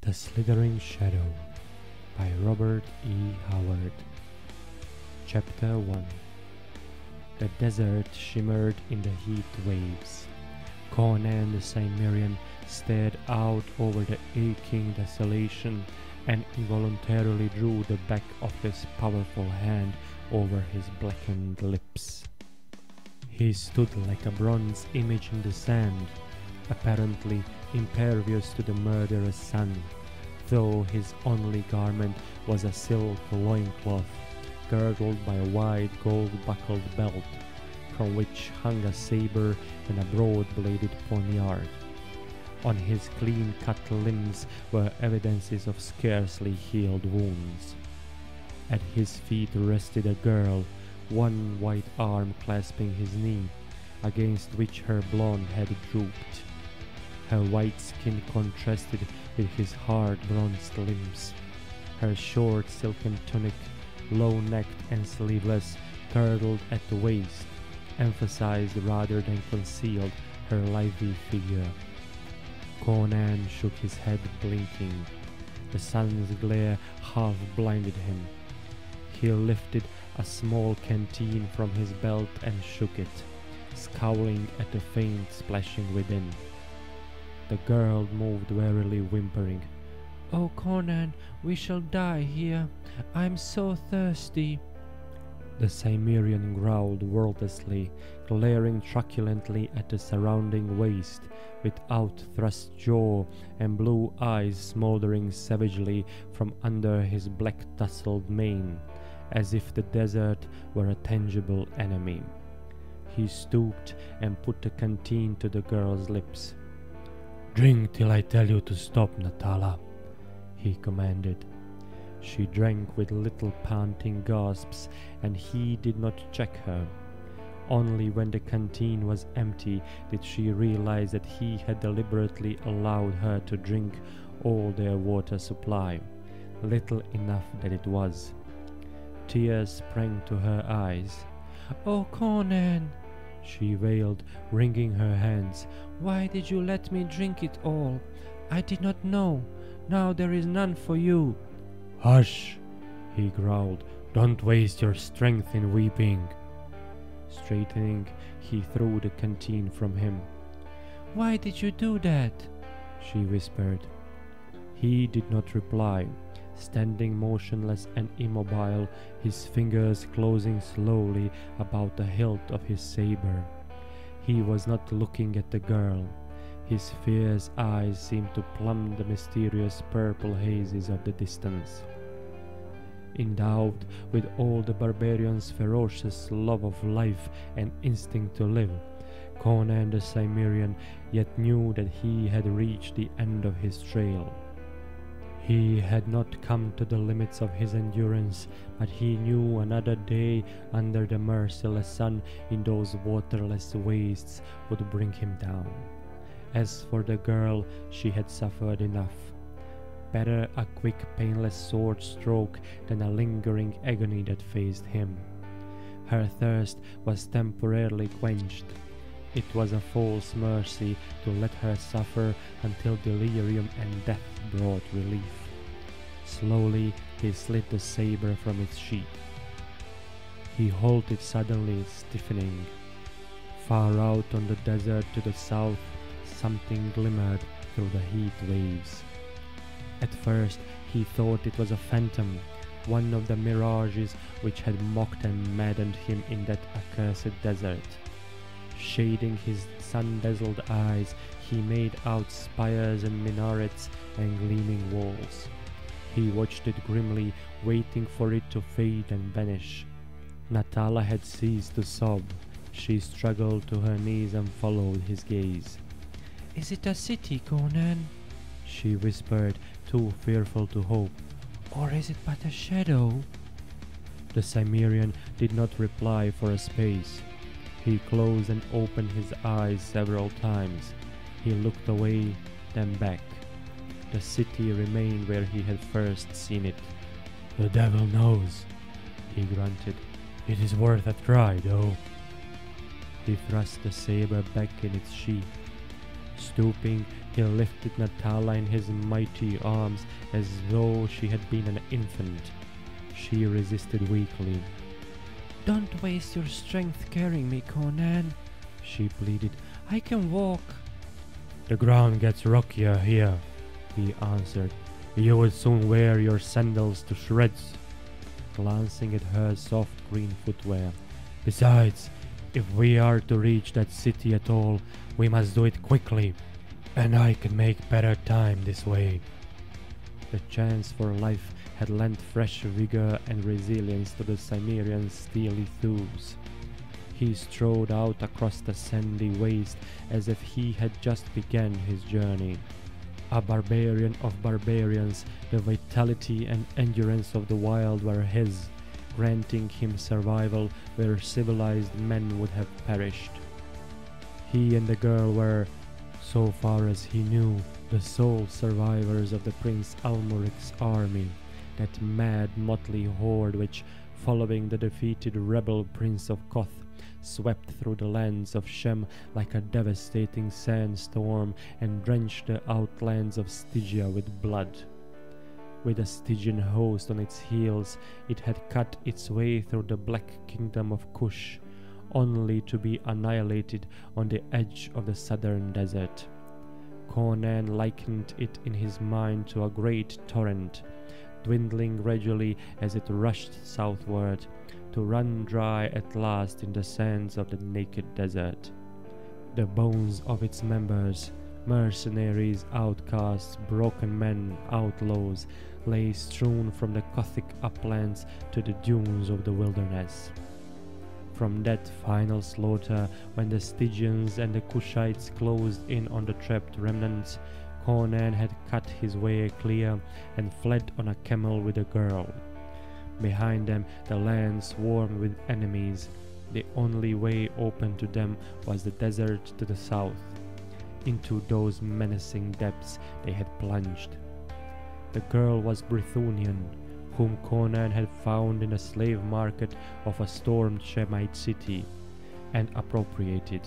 The Slithering Shadow by Robert E. Howard. Chapter 1. The desert shimmered in the heat waves. Conan the Cimmerian stared out over the aching desolation and involuntarily drew the back of his powerful hand over his blackened lips. He stood like a bronze image in the sand, apparently impervious to the murderous sun, though his only garment was a silk loincloth, girdled by a wide gold-buckled belt, from which hung a saber and a broad-bladed poniard. On his clean-cut limbs were evidences of scarcely healed wounds. At his feet rested a girl, one white arm clasping his knee, against which her blonde head drooped. Her white skin contrasted with his hard bronzed limbs. Her short silken tunic, low-necked and sleeveless, girdled at the waist, emphasized rather than concealed her lively figure. Conan shook his head, blinking. The sun's glare half blinded him. He lifted a small canteen from his belt and shook it, scowling at the faint splashing within. The girl moved warily, whimpering. "Oh, Conan, we shall die here. I'm so thirsty." The Cimmerian growled wordlessly, glaring truculently at the surrounding waste, with out-thrust jaw and blue eyes smoldering savagely from under his black tousled mane, as if the desert were a tangible enemy. He stooped and put the canteen to the girl's lips. "Drink till I tell you to stop, Natala," he commanded. She drank with little panting gasps, and he did not check her. Only when the canteen was empty did she realize that he had deliberately allowed her to drink all their water supply, little enough that it was. Tears sprang to her eyes. "Oh, Conan," she wailed, wringing her hands. "Why did you let me drink it all? I did not know. Now there is none for you." "Hush," he growled. "Don't waste your strength in weeping." Straightening, he threw the canteen from him. "Why did you do that?" she whispered. He did not reply, standing motionless and immobile, his fingers closing slowly about the hilt of his saber. He was not looking at the girl. His fierce eyes seemed to plumb the mysterious purple hazes of the distance. Endowed with all the barbarian's ferocious love of life and instinct to live, Conan the Cimmerian yet knew that he had reached the end of his trail. He had not come to the limits of his endurance, but he knew another day under the merciless sun in those waterless wastes would bring him down. As for the girl, she had suffered enough. Better a quick, painless sword stroke than a lingering agony that faced him. Her thirst was temporarily quenched. It was a false mercy to let her suffer until delirium and death brought relief. Slowly he slid the saber from its sheath. He halted suddenly, stiffening. Far out on the desert to the south, something glimmered through the heat waves. At first he thought it was a phantom, one of the mirages which had mocked and maddened him in that accursed desert. Shading his sun-dazzled eyes, he made out spires and minarets and gleaming walls. He watched it grimly, waiting for it to fade and vanish. Natala had ceased to sob. She struggled to her knees and followed his gaze. "Is it a city, Conan?" she whispered, too fearful to hope. "Or is it but a shadow?" The Cimmerian did not reply for a space. He closed and opened his eyes several times. He looked away, then back. The city remained where he had first seen it. "The devil knows," he grunted. "It is worth a try, though." He thrust the saber back in its sheath. Stooping, he lifted Natala in his mighty arms as though she had been an infant. She resisted weakly. Don't waste your strength carrying me, Conan, she pleaded. I can walk. The ground gets rockier here, he answered. You will soon wear your sandals to shreds. Glancing at her soft green footwear. Besides, if we are to reach that city at all, we must do it quickly, and I can make better time this way. The chance for life had lent fresh vigor and resilience to the Cimmerian's steely thews. He strode out across the sandy waste as if he had just begun his journey. A barbarian of barbarians, the vitality and endurance of the wild were his, granting him survival where civilized men would have perished. He and the girl were, so far as he knew, the sole survivors of the Prince Almoric's army, that mad motley horde which, following the defeated rebel Prince of Koth, swept through the lands of Shem like a devastating sandstorm and drenched the outlands of Stygia with blood. With a Stygian host on its heels, it had cut its way through the black kingdom of Kush, only to be annihilated on the edge of the southern desert. Conan likened it in his mind to a great torrent, dwindling gradually as it rushed southward, to run dry at last in the sands of the naked desert. The bones of its members, mercenaries, outcasts, broken men, outlaws, lay strewn from the Gothic uplands to the dunes of the wilderness. From that final slaughter, when the Stygians and the Kushites closed in on the trapped remnants, Conan had cut his way clear and fled on a camel with a girl. Behind them the land swarmed with enemies. The only way open to them was the desert to the south. Into those menacing depths they had plunged. The girl was Brythunian, whom Conan had found in the slave market of a stormed Shemite city, and appropriated.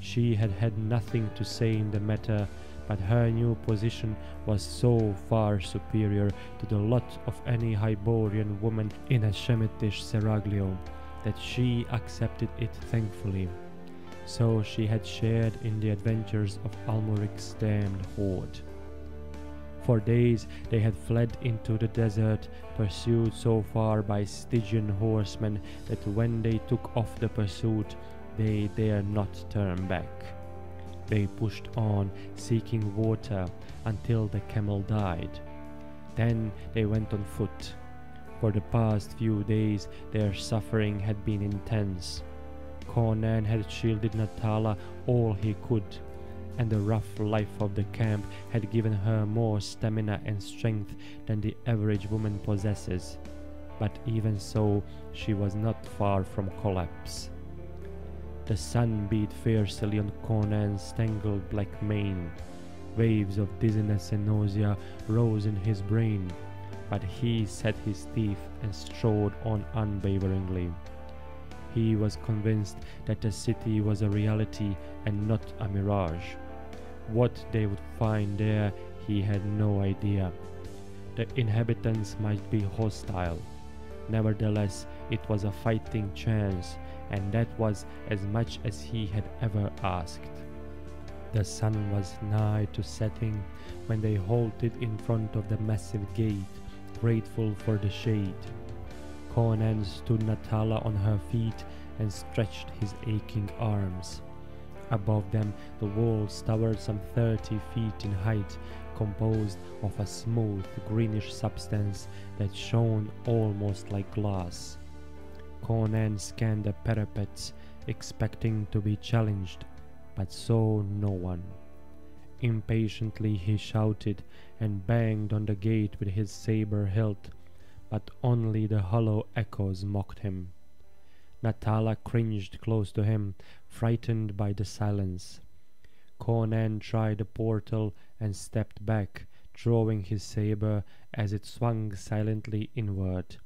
She had had nothing to say in the matter, but her new position was so far superior to the lot of any Hyborian woman in a Shemitish seraglio that she accepted it thankfully. So she had shared in the adventures of Almoric's damned horde. For days they had fled into the desert, pursued so far by Stygian horsemen that when they took off the pursuit, they dared not turn back. They pushed on, seeking water, until the camel died. Then they went on foot. For the past few days their suffering had been intense. Conan had shielded Natala all he could, and the rough life of the camp had given her more stamina and strength than the average woman possesses. But even so, she was not far from collapse. The sun beat fiercely on Conan's tangled black mane. Waves of dizziness and nausea rose in his brain, but he set his teeth and strode on unwaveringly. He was convinced that the city was a reality and not a mirage. What they would find there, he had no idea. The inhabitants might be hostile. Nevertheless, it was a fighting chance, and that was as much as he had ever asked. The sun was nigh to setting when they halted in front of the massive gate, grateful for the shade. Conan stood Natala on her feet and stretched his aching arms. Above them the walls towered some 30 feet in height, composed of a smooth greenish substance that shone almost like glass. Conan scanned the parapets, expecting to be challenged, but saw no one. Impatiently he shouted and banged on the gate with his saber hilt, but only the hollow echoes mocked him. Natala cringed close to him, frightened by the silence. Conan tried the portal and stepped back, drawing his saber as it swung silently inward.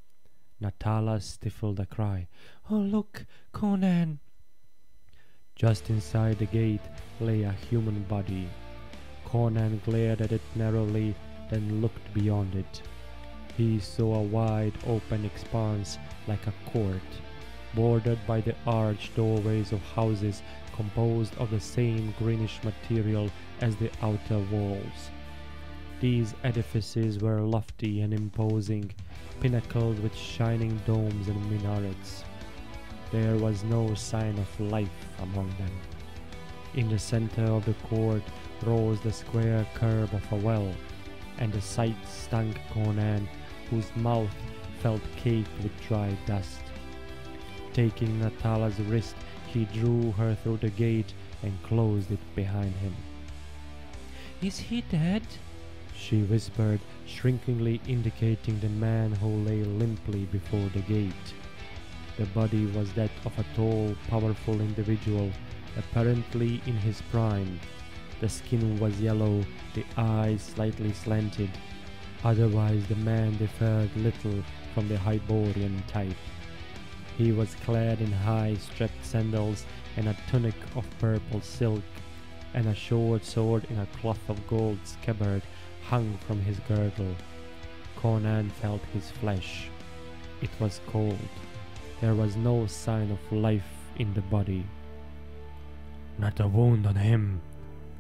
Natala stifled a cry. Oh, look, Conan! Just inside the gate lay a human body. Conan glared at it narrowly, then looked beyond it. He saw a wide open expanse like a court, bordered by the arched doorways of houses composed of the same greenish material as the outer walls. These edifices were lofty and imposing, pinnacled with shining domes and minarets. There was no sign of life among them. In the center of the court rose the square curve of a well, and the sight stung Conan, whose mouth felt caked with dry dust. Taking Natala's wrist, he drew her through the gate and closed it behind him. "Is he dead?" she whispered, shrinkingly indicating the man who lay limply before the gate. The body was that of a tall, powerful individual, apparently in his prime. The skin was yellow, the eyes slightly slanted. Otherwise the man differed little from the Hyborian type. He was clad in high-strapped sandals and a tunic of purple silk, and a short sword in a cloth of gold scabbard hung from his girdle. Conan felt his flesh. It was cold. There was no sign of life in the body. "Not a wound on him,"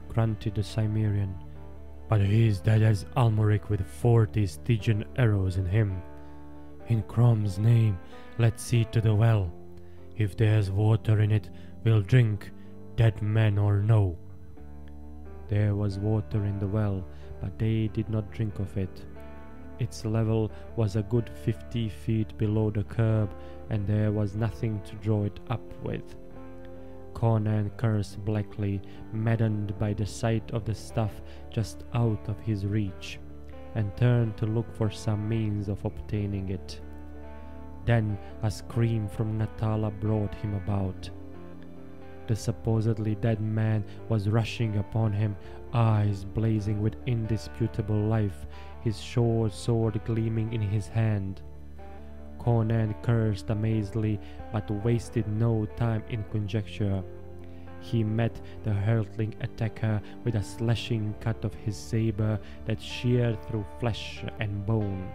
grunted the Cimmerian, "but he is dead as Almoric with 40 Stygian arrows in him. In Crom's name, let's see to the well. If there's water in it, we'll drink, dead man or no." There was water in the well, but they did not drink of it. Its level was a good 50 feet below the curb, and there was nothing to draw it up with. Conan cursed blackly, maddened by the sight of the stuff just out of his reach, and turned to look for some means of obtaining it. Then a scream from Natala brought him about. The supposedly dead man was rushing upon him, eyes blazing with indisputable life, his short sword gleaming in his hand. Conan cursed amazedly, but wasted no time in conjecture. He met the hurtling attacker with a slashing cut of his saber that sheared through flesh and bone.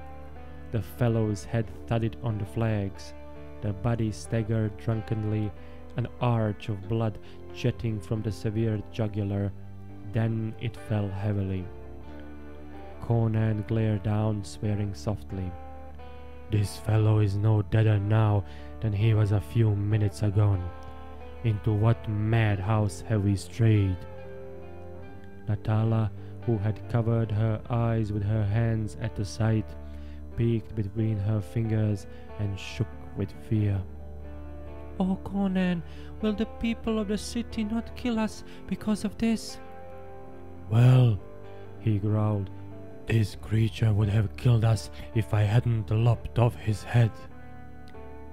The fellow's head thudded on the flags. The body staggered drunkenly, an arch of blood jetting from the severed jugular. Then it fell heavily. Conan glared down, swearing softly. "This fellow is no deader now than he was a few minutes agone. Into what madhouse have we strayed?" Natala, who had covered her eyes with her hands at the sight, peeked between her fingers and shook with fear. "Oh, Conan, will the people of the city not kill us because of this?" "Well," he growled, "this creature would have killed us if I hadn't lopped off his head."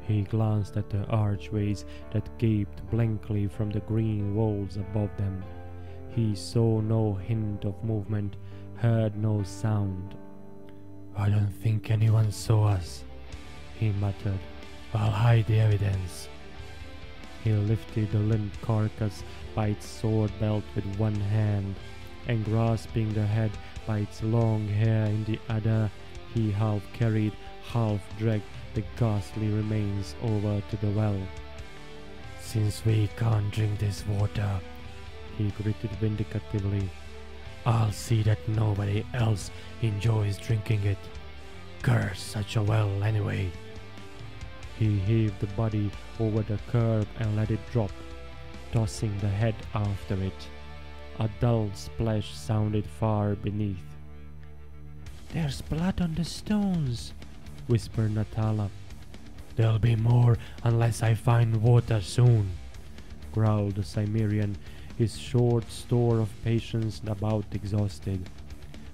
He glanced at the archways that gaped blankly from the green walls above them. He saw no hint of movement, heard no sound. "I don't think anyone saw us," he muttered. "I'll hide the evidence." He lifted the limp carcass by its sword belt with one hand, and grasping the head by its long hair in the other, he half carried, half dragged the ghastly remains over to the well. "Since we can't drink this water," he gritted vindicatively, "I'll see that nobody else enjoys drinking it. Curse such a well anyway." He heaved the body over the curb and let it drop, tossing the head after it. A dull splash sounded far beneath. "There's blood on the stones," whispered Natala. "There'll be more unless I find water soon," growled the Cimmerian, his short store of patience about exhausted.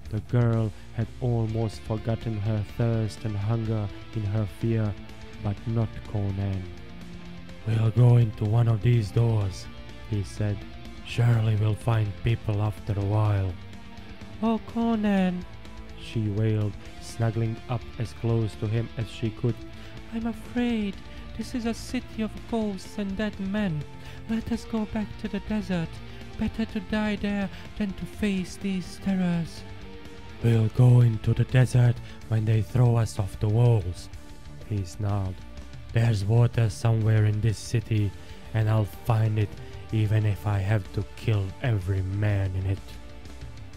The girl had almost forgotten her thirst and hunger in her fear, but not Conan. "We'll go into one of these doors," he said. "Surely we'll find people after a while." "Oh, Conan," she wailed, snuggling up as close to him as she could. "I'm afraid This is a city of ghosts and dead men. Let us go back to the desert. Better to die there than to face these terrors. We'll go into the desert when they throw us off the walls, he snarled. There's water somewhere in this city, and I'll find it even if I have to kill every man in it.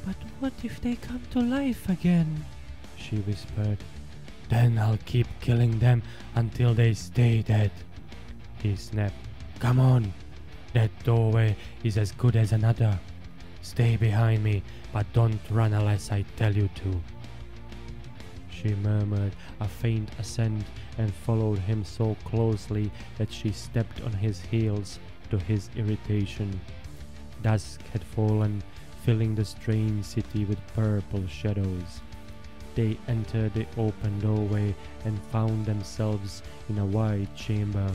But what if they come to life again? She whispered. Then I'll keep killing them until they stay dead, he snapped. Come on, that doorway is as good as another. Stay behind me, but don't run unless I tell you to. She murmured a faint assent and followed him so closely that she stepped on his heels, to his irritation. Dusk had fallen, filling the strange city with purple shadows. They entered the open doorway and found themselves in a wide chamber,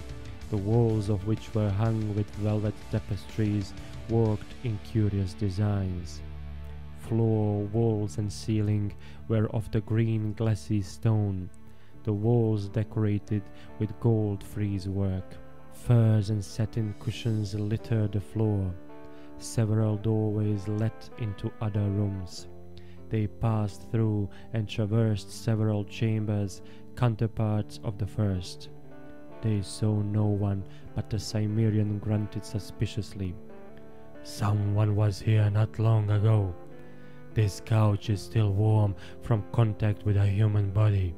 the walls of which were hung with velvet tapestries worked in curious designs. Floor, walls and ceiling were of the green glassy stone, the walls decorated with gold frieze work. Furs and satin cushions littered the floor. Several doorways led into other rooms. They passed through and traversed several chambers, counterparts of the first. They saw no one, but the Cimmerian grunted suspiciously. Someone was here not long ago. This couch is still warm from contact with a human body.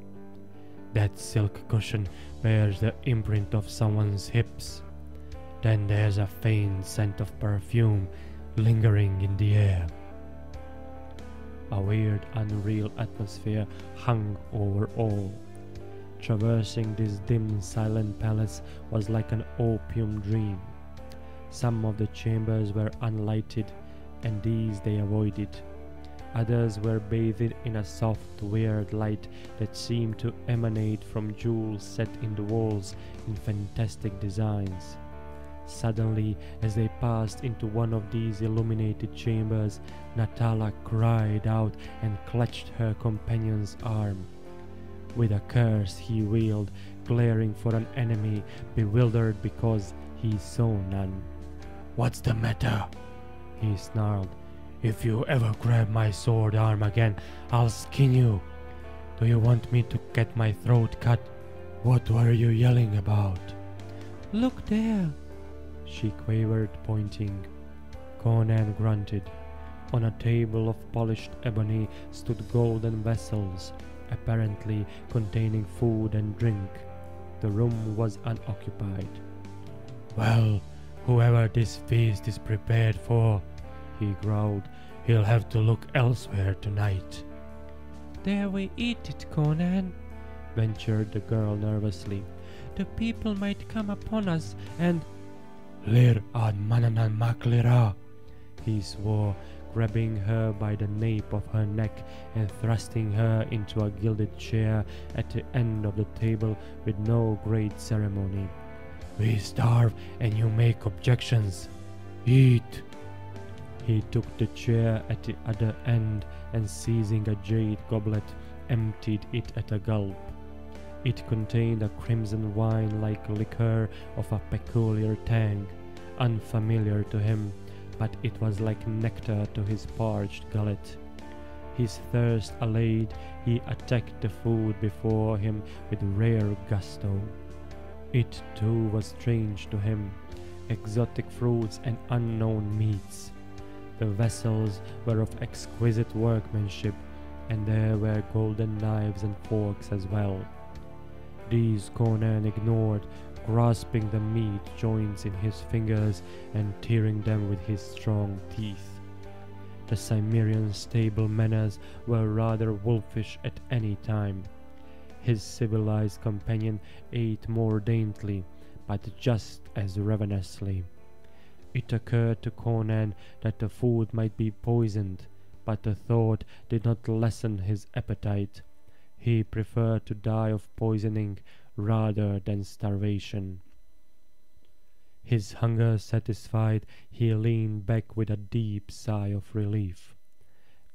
That silk cushion bears the imprint of someone's hips. Then there's a faint scent of perfume lingering in the air. A weird, unreal atmosphere hung over all. Traversing this dim, silent palace was like an opium dream. Some of the chambers were unlighted, and these they avoided. Others were bathed in a soft, weird light that seemed to emanate from jewels set in the walls in fantastic designs. Suddenly, as they passed into one of these illuminated chambers, Natala cried out and clutched her companion's arm. With a curse he wheeled, glaring for an enemy, bewildered because he saw none. What's the matter? He snarled. If you ever grab my sword arm again, I'll skin you. Do you want me to get my throat cut? What were you yelling about? Look there, she quavered, pointing. Conan grunted. On a table of polished ebony stood golden vessels, apparently containing food and drink. The room was unoccupied. Well, whoever this feast is prepared for, he growled, he'll have to look elsewhere tonight. Dare we eat it, Conan? Ventured the girl nervously. The people might come upon us and... Lir ad mananan maklira, he swore, grabbing her by the nape of her neck and thrusting her into a gilded chair at the end of the table with no great ceremony. We starve and you make objections. Eat! He took the chair at the other end and, seizing a jade goblet, emptied it at a gulp. It contained a crimson wine-like liquor of a peculiar tang, unfamiliar to him, but it was like nectar to his parched gullet. His thirst allayed, he attacked the food before him with rare gusto. It too was strange to him, exotic fruits and unknown meats. The vessels were of exquisite workmanship, and there were golden knives and forks as well. These Conan ignored, grasping the meat joints in his fingers and tearing them with his strong teeth. The Cimmerian stable manners were rather wolfish at any time. His civilized companion ate more daintily, but just as ravenously. It occurred to Conan that the food might be poisoned, but the thought did not lessen his appetite. He preferred to die of poisoning rather than starvation. His hunger satisfied, he leaned back with a deep sigh of relief.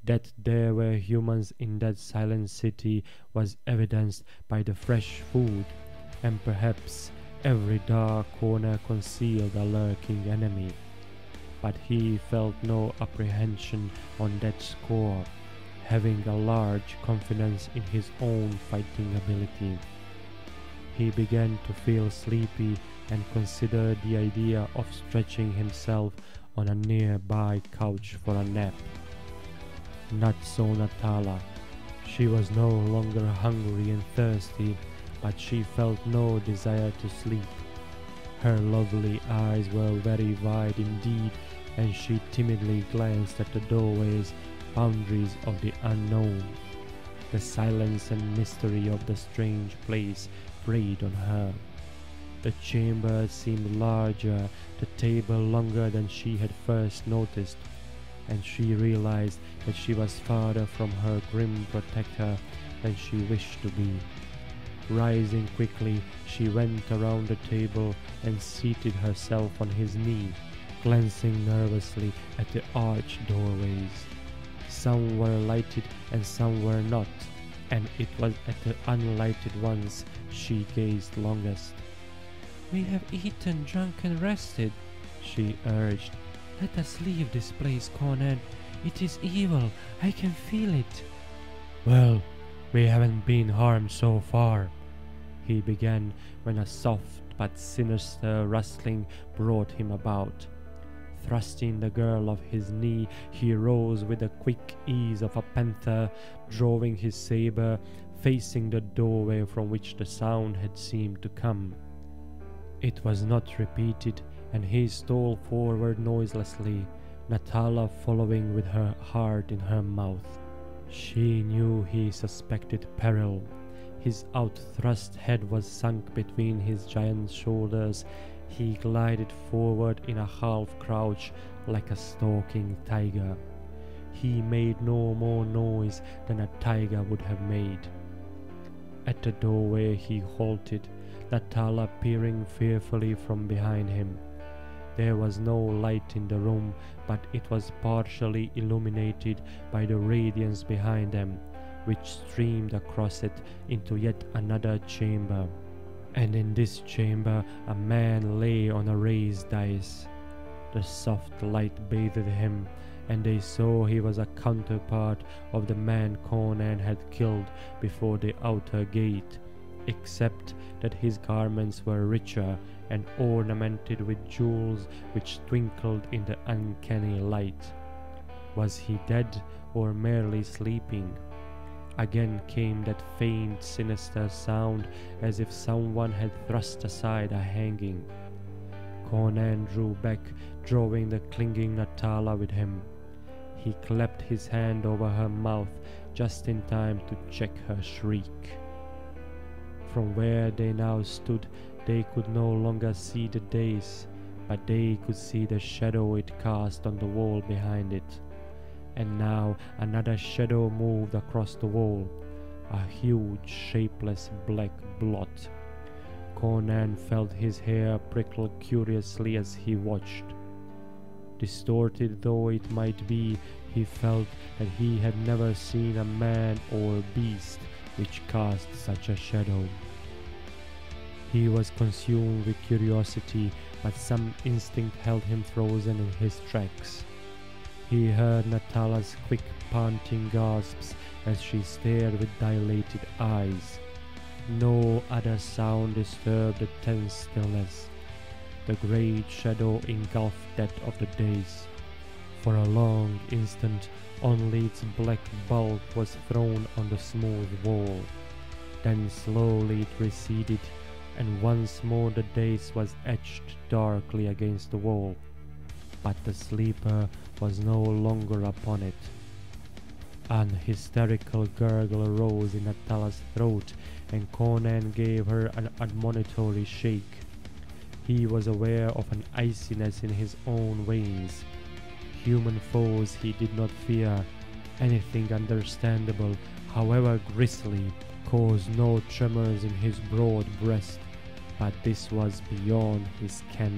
That there were humans in that silent city was evidenced by the fresh food, and perhaps every dark corner concealed a lurking enemy. But he felt no apprehension on that score, having a large confidence in his own fighting ability. He began to feel sleepy and considered the idea of stretching himself on a nearby couch for a nap. Not so Natala. She was no longer hungry and thirsty, but she felt no desire to sleep. Her lovely eyes were very wide indeed, and she timidly glanced at the doorways, boundaries of the unknown. The silence and mystery of the strange place preyed on her. The chamber seemed larger, the table longer than she had first noticed, and she realized that she was farther from her grim protector than she wished to be. Rising quickly, she went around the table and seated herself on his knee, glancing nervously at the arched doorways. Some were lighted and some were not, and it was at the unlighted ones she gazed longest. "We have eaten, drunk, and rested," she urged. "Let us leave this place, Conan. It is evil. I can feel it." "Well, we haven't been harmed so far," he began, when a soft but sinister rustling brought him about. Thrusting the girl off his knee, he rose with the quick ease of a panther, drawing his saber, facing the doorway from which the sound had seemed to come. It was not repeated, and he stole forward noiselessly, Natala following with her heart in her mouth. She knew he suspected peril. His outthrust head was sunk between his giant shoulders. He glided forward in a half crouch like a stalking tiger. He made no more noise than a tiger would have made. At the doorway he halted, Natala peering fearfully from behind him. There was no light in the room, but it was partially illuminated by the radiance behind them, which streamed across it into yet another chamber. And in this chamber a man lay on a raised dais. The soft light bathed him, and they saw he was a counterpart of the man Conan had killed before the outer gate, except that his garments were richer and ornamented with jewels which twinkled in the uncanny light. Was he dead or merely sleeping? Again came that faint, sinister sound, as if someone had thrust aside a hanging. Conan drew back, drawing the clinging Natala with him. He clapped his hand over her mouth just in time to check her shriek. From where they now stood, they could no longer see the dais, but they could see the shadow it cast on the wall behind it. And now another shadow moved across the wall, a huge, shapeless black blot. Conan felt his hair prickle curiously as he watched. Distorted though it might be, he felt that he had never seen a man or beast which cast such a shadow. He was consumed with curiosity, but some instinct held him frozen in his tracks. He heard Natala's quick panting gasps as she stared with dilated eyes. No other sound disturbed the tense stillness. The great shadow engulfed that of the dais. For a long instant, only its black bulk was thrown on the smooth wall. Then slowly it receded, and once more the dais was etched darkly against the wall. But the sleeper was no longer upon it. An hysterical gurgle rose in Natala's throat, and Conan gave her an admonitory shake. He was aware of an iciness in his own veins. Human foes he did not fear. Anything understandable, however grisly, caused no tremors in his broad breast, but this was beyond his ken.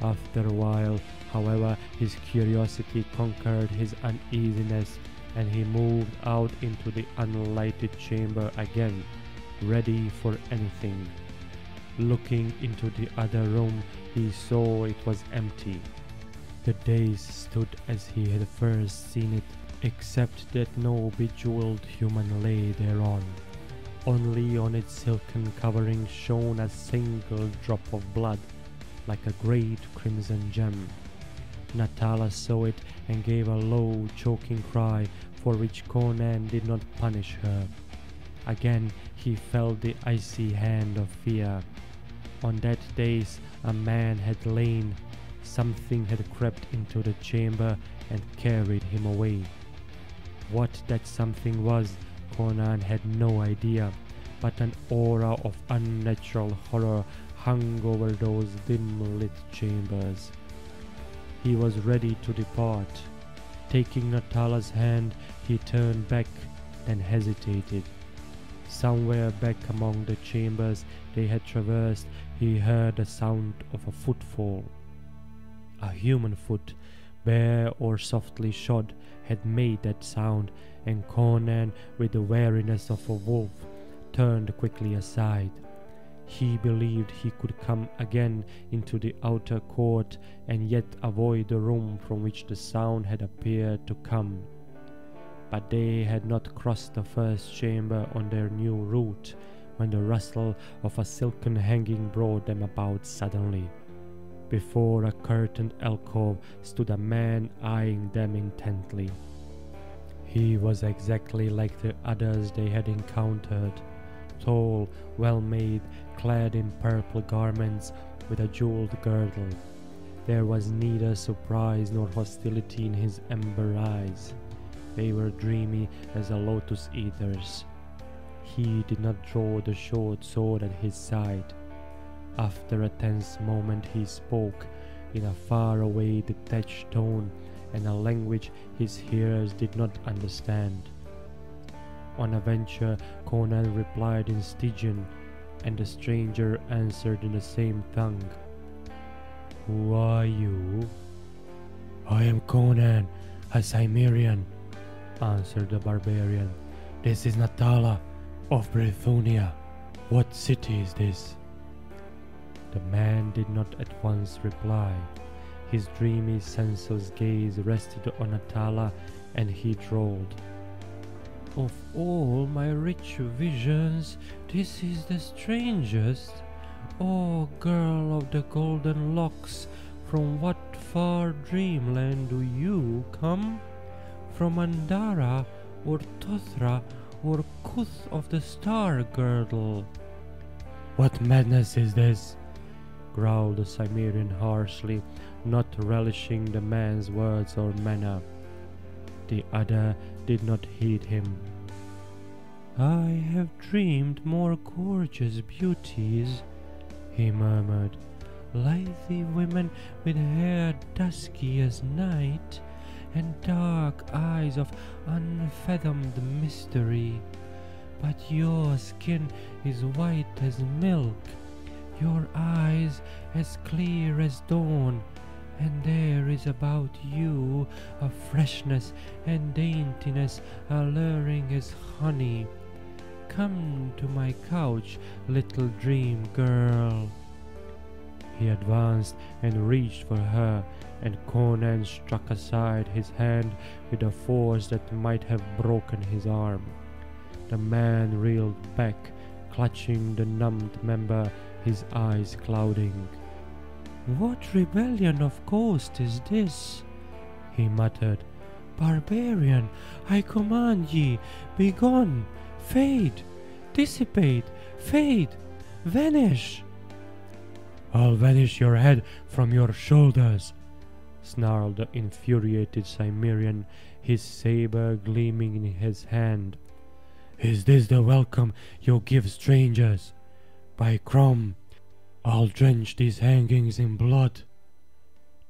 After a while, however, his curiosity conquered his uneasiness, and he moved out into the unlighted chamber again, ready for anything. Looking into the other room, he saw it was empty. The dais stood as he had first seen it, except that no bejeweled human lay thereon. Only on its silken covering shone a single drop of blood, like a great crimson gem. Natala saw it and gave a low, choking cry, for which Conan did not punish her. Again he felt the icy hand of fear. On that dais a man had lain. Something had crept into the chamber and carried him away. What that something was, Conan had no idea, but an aura of unnatural horror hung over those dim-lit chambers. He was ready to depart. Taking Natala's hand, he turned back, then hesitated. Somewhere back among the chambers they had traversed, he heard the sound of a footfall. A human foot, bare or softly shod, had made that sound, and Conan, with the wariness of a wolf, turned quickly aside. He believed he could come again into the outer court and yet avoid the room from which the sound had appeared to come. But they had not crossed the first chamber on their new route when the rustle of a silken hanging brought them about suddenly. Before a curtained alcove stood a man eyeing them intently. He was exactly like the others they had encountered, tall, well-made, clad in purple garments with a jeweled girdle. There was neither surprise nor hostility in his amber eyes. They were dreamy as a lotus eater's. He did not draw the short sword at his side. After a tense moment he spoke, in a far-away detached tone and a language his hearers did not understand. On a venture, Conan replied in Stygian, and the stranger answered in the same tongue. "Who are you?" "I am Conan, a Cimmerian," answered the barbarian. "This is Natala of Brithunia. What city is this?" The man did not at once reply. His dreamy, sensuous gaze rested on Natala, and he drawled, "Of all my rich visions, this is the strangest. O girl of the golden locks, from what far dreamland do you come? From Andara, or Tothra, or Kuth of the star girdle?" "What madness is this?" growled the Cimmerian harshly, not relishing the man's words or manner. The other did not heed him. "I have dreamed more gorgeous beauties," he murmured, "lithe women with hair dusky as night, and dark eyes of unfathomed mystery. But your skin is white as milk, your eyes as clear as dawn, and there is about you a freshness and daintiness alluring as honey. Come to my couch, little dream girl." He advanced and reached for her, and Conan struck aside his hand with a force that might have broken his arm. The man reeled back, clutching the numbed member, his eyes clouding. "What rebellion of ghost is this?" he muttered. "Barbarian, I command ye, begone, fade, dissipate, fade, vanish." "I'll vanish your head from your shoulders," snarled the infuriated Cimmerian, his saber gleaming in his hand. "Is this the welcome you give strangers? By Crom, I'll drench these hangings in blood."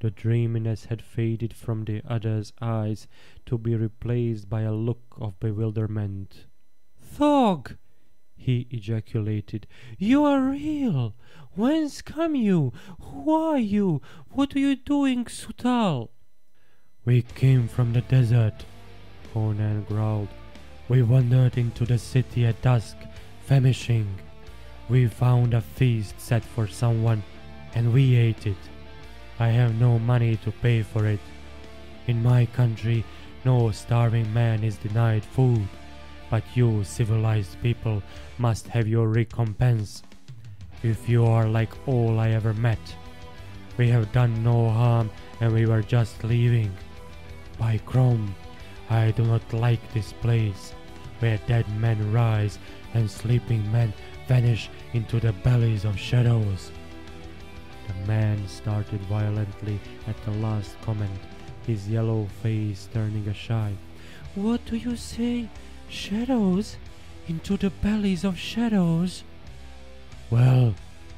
The dreaminess had faded from the other's eyes to be replaced by a look of bewilderment. "Thog!" he ejaculated. "You are real! Whence come you? Who are you? What are you doing, Xuthal?" "We came from the desert," Conan growled. "We wandered into the city at dusk, famishing. We found a feast set for someone, and we ate it. I have no money to pay for it. In my country, no starving man is denied food, but you civilized people must have your recompense. If you are like all I ever met, we have done no harm and we were just leaving. By Crom, I do not like this place, where dead men rise and sleeping men vanish into the bellies of shadows. The man started violently at the last comment, his yellow face turning ashy. What do you say? Shadows? Into the bellies of shadows? Well,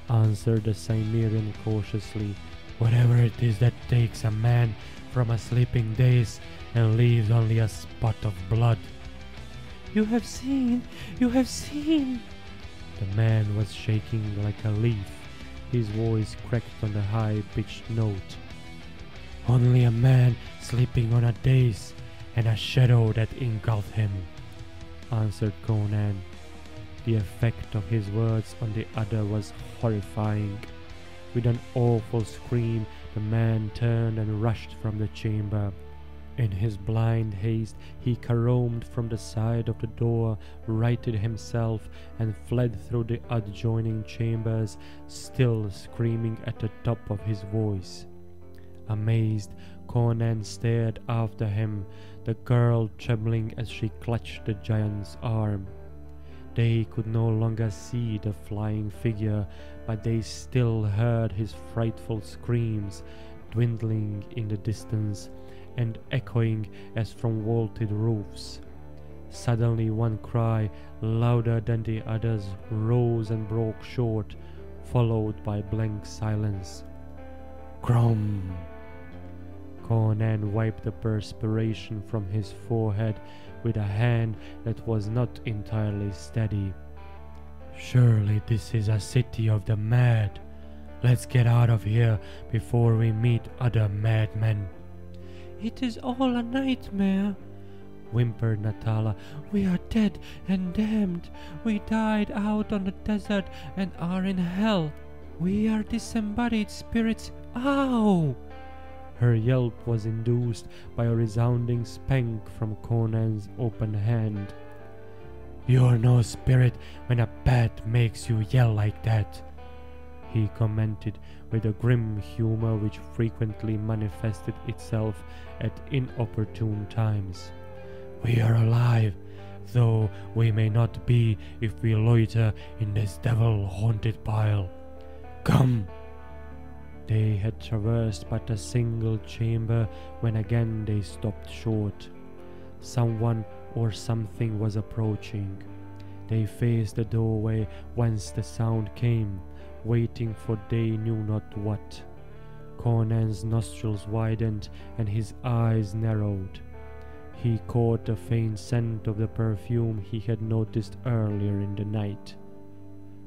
answered the Cimmerian cautiously, whatever it is that takes a man from a sleeping daze and leaves only a spot of blood. You have seen! You have seen! The man was shaking like a leaf. His voice cracked on a high-pitched note. Only a man sleeping on a daze and a shadow that engulfed him, answered Conan. The effect of his words on the other was horrifying. With an awful scream, the man turned and rushed from the chamber. In his blind haste, he caromed from the side of the door, righted himself, and fled through the adjoining chambers, still screaming at the top of his voice. Amazed, Conan stared after him, the girl trembling as she clutched the giant's arm. They could no longer see the flying figure, but they still heard his frightful screams, dwindling in the distance and echoing as from vaulted roofs. Suddenly one cry, louder than the others, rose and broke short, followed by blank silence. Crom! Conan wiped the perspiration from his forehead with a hand that was not entirely steady. Surely this is a city of the mad. Let's get out of here before we meet other madmen. It is all a nightmare, whimpered Natala. We are dead and damned. We died out on the desert and are in hell. We are disembodied spirits. Ow! Her yelp was induced by a resounding spank from Conan's open hand. You're no spirit when a bat makes you yell like that, he commented with a grim humor which frequently manifested itself at inopportune times. We are alive, though we may not be if we loiter in this devil-haunted pile. Come! They had traversed but a single chamber when again they stopped short. Someone or something was approaching. They faced the doorway whence the sound came, waiting for they knew not what. Conan's nostrils widened and his eyes narrowed. He caught the faint scent of the perfume he had noticed earlier in the night.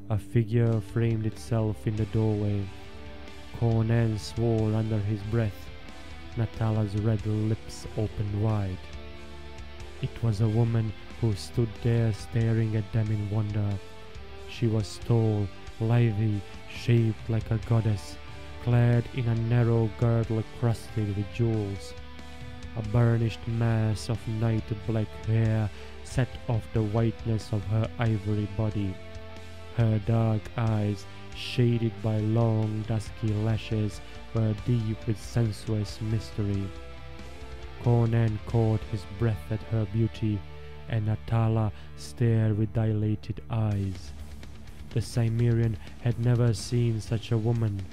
A figure framed itself in the doorway. Conan swore under his breath. Natala's red lips opened wide. It was a woman who stood there staring at them in wonder. She was tall, lithe, shaped like a goddess, clad in a narrow girdle crusted with jewels. A burnished mass of night black hair set off the whiteness of her ivory body. Her dark eyes, shaded by long dusky lashes, were deep with sensuous mystery. Conan caught his breath at her beauty, and Natala stared with dilated eyes. The Cimmerian had never seen such a woman.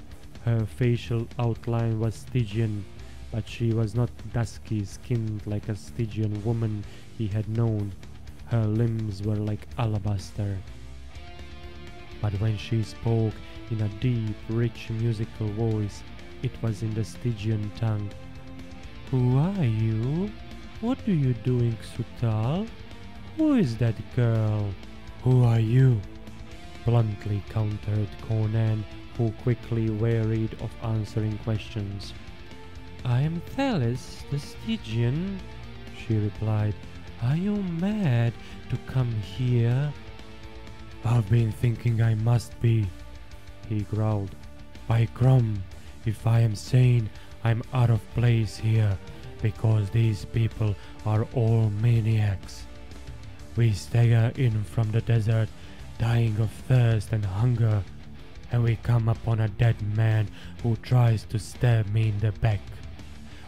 Her facial outline was Stygian, but she was not dusky-skinned like a Stygian woman he had known. Her limbs were like alabaster. But when she spoke in a deep, rich musical voice, it was in the Stygian tongue. Who are you? What do you do in Xuthal? Who is that girl? Who are you? Bluntly countered Conan, who quickly wearied of answering questions. I am Thales, the Stygian, she replied. Are you mad to come here? I've been thinking I must be, he growled. By Crom, if I am sane, I'm out of place here, because these people are all maniacs. We stagger in from the desert, dying of thirst and hunger, and we come upon a dead man who tries to stab me in the back.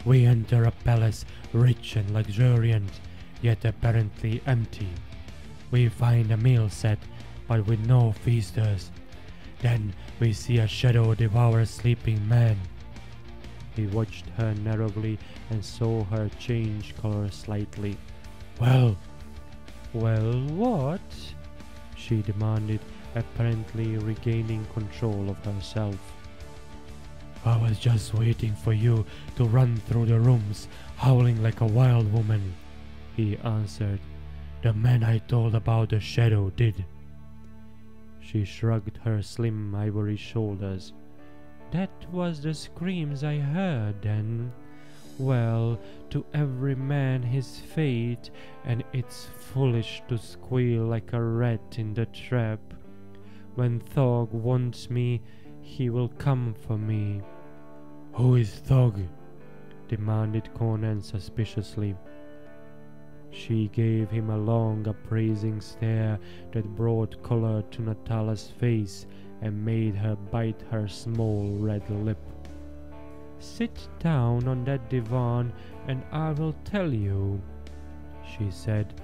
We enter a palace rich and luxuriant, yet apparently empty. We find a meal set, but with no feasters. Then we see a shadow devour a sleeping man. He watched her narrowly and saw her change color slightly. Well, what? She demanded, apparently regaining control of herself. I was just waiting for you to run through the rooms, howling like a wild woman, he answered. The man I told about the shadow did. She shrugged her slim ivory shoulders. That was the screams I heard then. Well, to every man his fate, and it's foolish to squeal like a rat in the trap. When Thog wants me, he will come for me. Who is Thog? Demanded Conan suspiciously. She gave him a long, appraising stare that brought color to Natala's face and made her bite her small red lip. Sit down on that divan and I will tell you, she said.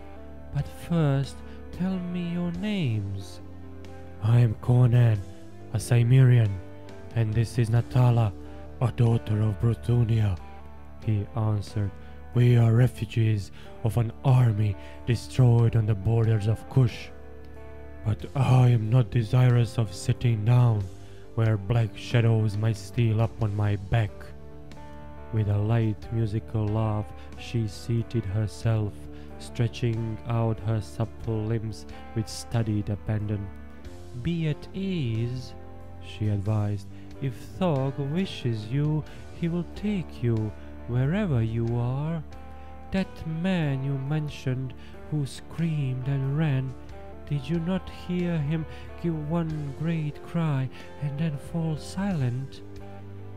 But first, tell me your names. I am Conan, a Cimmerian, and this is Natala, a daughter of Brutunia, he answered. We are refugees of an army destroyed on the borders of Kush. But I am not desirous of sitting down where black shadows might steal up on my back. With a light musical laugh, she seated herself, stretching out her supple limbs with studied abandon. Be at ease, she advised. If Thog wishes you, he will take you wherever you are. That man you mentioned who screamed and ran, did you not hear him give one great cry and then fall silent?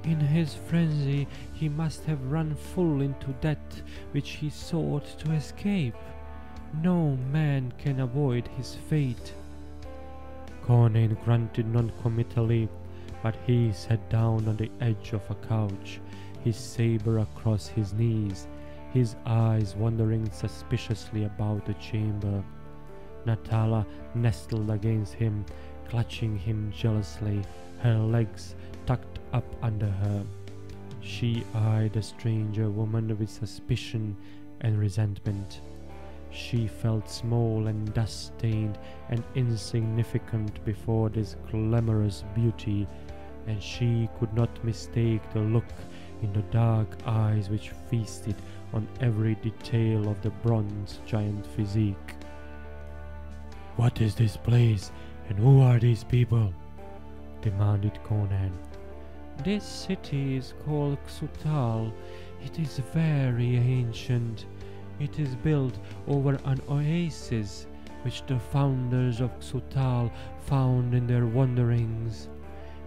In his frenzy he must have run full into that which he sought to escape. No man can avoid his fate. Conan grunted non-committally, but he sat down on the edge of a couch, his saber across his knees, his eyes wandering suspiciously about the chamber. Natala nestled against him, clutching him jealously, her legs tucked up under her. She eyed the stranger woman with suspicion and resentment. She felt small and dust-stained and insignificant before this glamorous beauty, and she could not mistake the look in the dark eyes which feasted on every detail of the bronze giant physique. What is this place, and who are these people? Demanded Conan. This city is called Xuthal. It is very ancient. It is built over an oasis which the founders of Xuthal found in their wanderings.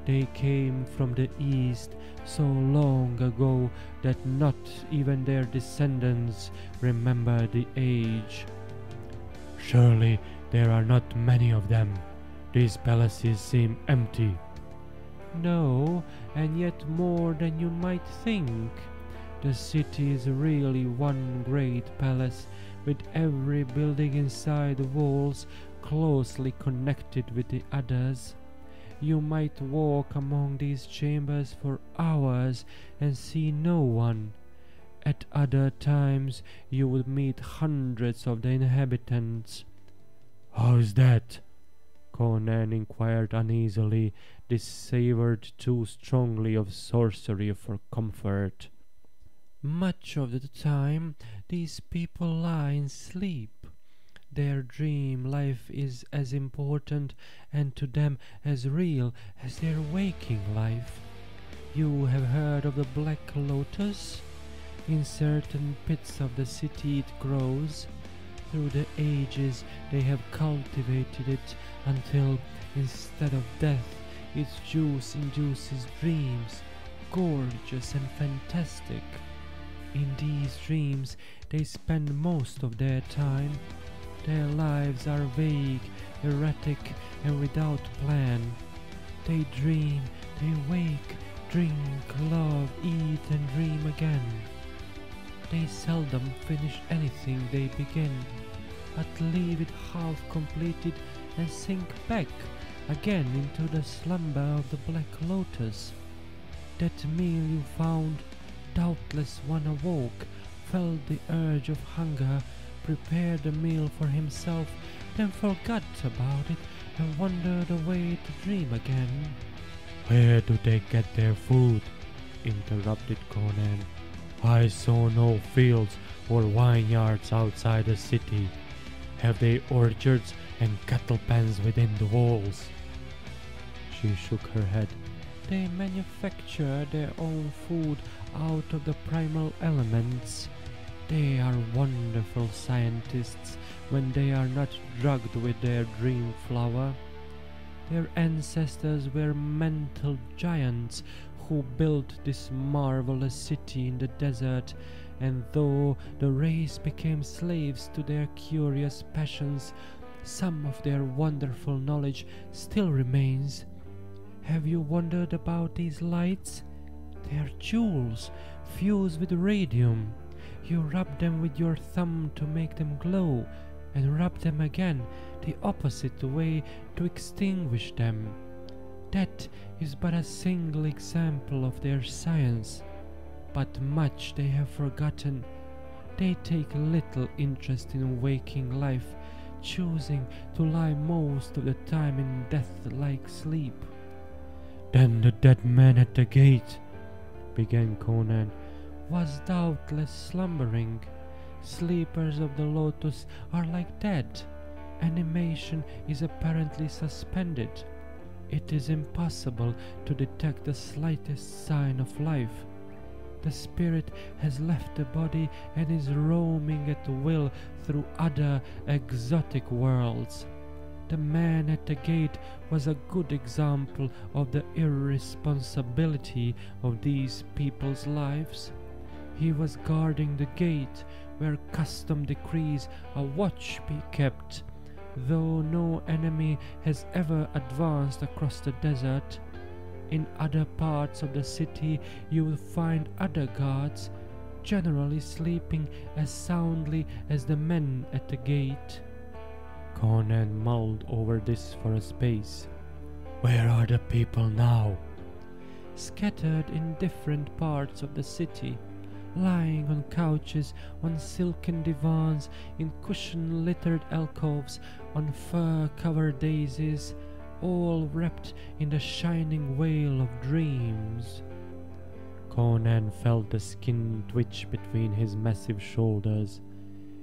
They came from the east so long ago that not even their descendants remember the age. Surely there are not many of them. These palaces seem empty. No, and yet more than you might think. The city is really one great palace, with every building inside the walls closely connected with the others. You might walk among these chambers for hours and see no one. At other times you would meet hundreds of the inhabitants. How's that? Conan inquired uneasily. This savoured too strongly of sorcery for comfort. Much of the time these people lie in sleep. Their dream life is as important and to them as real as their waking life. You have heard of the Black Lotus? In certain pits of the city it grows. Through the ages they have cultivated it until, instead of death, its juice induces dreams, gorgeous and fantastic. In these dreams they spend most of their time. Their lives are vague, erratic, and without plan. They dream, they wake, drink, love, eat, and dream again. They seldom finish anything they begin, but leave it half completed and sink back again into the slumber of the Black Lotus. That meal you found, doubtless one awoke, felt the urge of hunger, prepared a meal for himself, then forgot about it and wandered away to dream again. Where do they get their food? Interrupted Conan. I saw no fields or vineyards outside the city. Have they orchards and cattle pens within the walls? She shook her head. They manufacture their own food out of the primal elements. They are wonderful scientists when they are not drugged with their dream flower. Their ancestors were mental giants who built this marvelous city in the desert, and though the race became slaves to their curious passions, some of their wonderful knowledge still remains. Have you wondered about these lights? They are jewels fused with radium. You rub them with your thumb to make them glow, and rub them again the opposite way to extinguish them. That is but a single example of their science, but much they have forgotten. They take little interest in waking life, choosing to lie most of the time in death-like sleep. Then the dead man at the gate, began Conan, was doubtless slumbering. Sleepers of the lotus are like dead. Animation is apparently suspended. It is impossible to detect the slightest sign of life. The spirit has left the body and is roaming at will through other exotic worlds. The man at the gate was a good example of the irresponsibility of these people's lives. He was guarding the gate where custom decrees a watch be kept. Though no enemy has ever advanced across the desert, in other parts of the city you will find other guards, generally sleeping as soundly as the men at the gate. Conan mulled over this for a space. Where are the people now? Scattered in different parts of the city, lying on couches, on silken divans, in cushion-littered alcoves, on fur-covered daisies, all wrapped in the shining veil of dreams. Conan felt the skin twitch between his massive shoulders.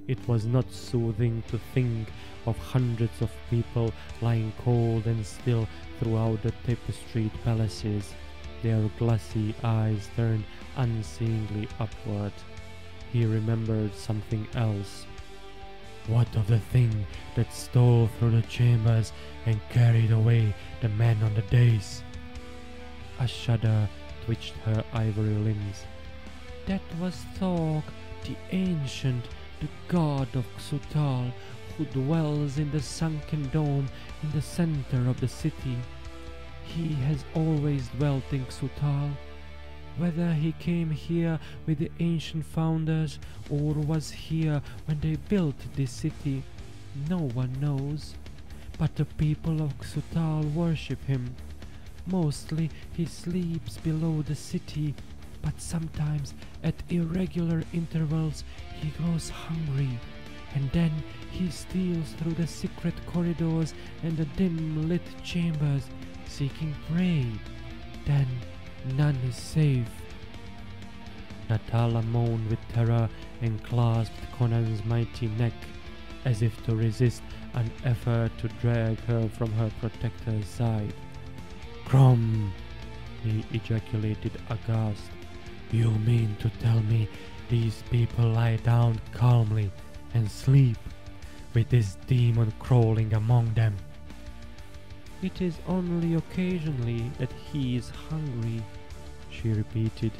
It was not soothing to think of hundreds of people lying cold and still throughout the tapestried palaces, their glassy eyes turned unseeingly upward. He remembered something else. What of the thing that stole through the chambers and carried away the men on the dais? A shudder twitched her ivory limbs. That was Thog, the ancient, the god of Xuthal, who dwells in the sunken dome in the center of the city. He has always dwelt in Xuthal. Whether he came here with the ancient founders or was here when they built this city, no one knows. But the people of Xuthal worship him. Mostly he sleeps below the city, but sometimes at irregular intervals he grows hungry, and then he steals through the secret corridors and the dim-lit chambers, seeking prey. Then none is safe. Natala moaned with terror and clasped Conan's mighty neck, as if to resist an effort to drag her from her protector's side. "Crom!" he ejaculated aghast. "You mean to tell me these people lie down calmly and sleep, with this demon crawling among them. It is only occasionally that he is hungry, she repeated.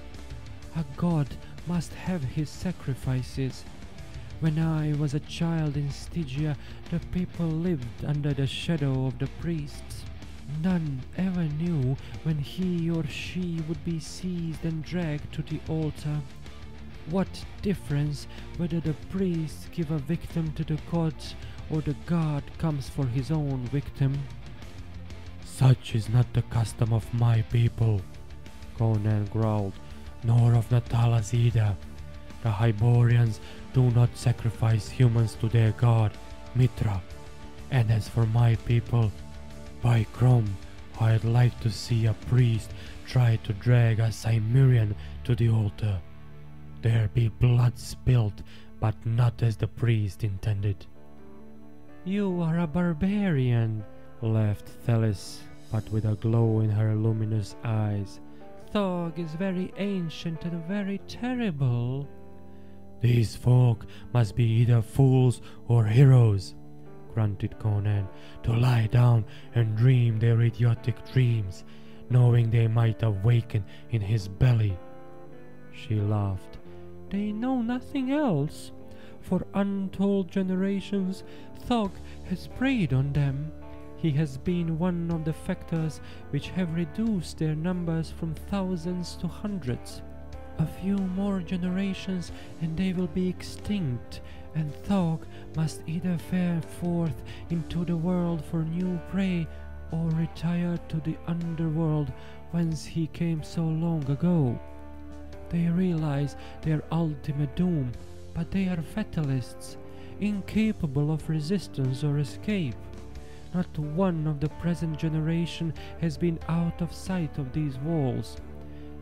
A god must have his sacrifices. When I was a child in Stygia, the people lived under the shadow of the priests. None ever knew when he or she would be seized and dragged to the altar. What difference whether the priests give a victim to the gods or the god comes for his own victim? Such is not the custom of my people, Conan growled, nor of Natala's either. The Hyborians do not sacrifice humans to their god, Mitra. And as for my people, by Crom, I'd like to see a priest try to drag a Cimmerian to the altar. There be blood spilt, but not as the priest intended. You are a barbarian, laughed Thelis, but with a glow in her luminous eyes. Thog is very ancient and very terrible. These folk must be either fools or heroes, grunted Conan, to lie down and dream their idiotic dreams, knowing they might awaken in his belly. She laughed. They know nothing else. For untold generations, Thog has preyed on them. He has been one of the factors which have reduced their numbers from thousands to hundreds. A few more generations and they will be extinct, and Thog must either fare forth into the world for new prey or retire to the underworld whence he came so long ago. They realize their ultimate doom, but they are fatalists, incapable of resistance or escape. Not one of the present generation has been out of sight of these walls.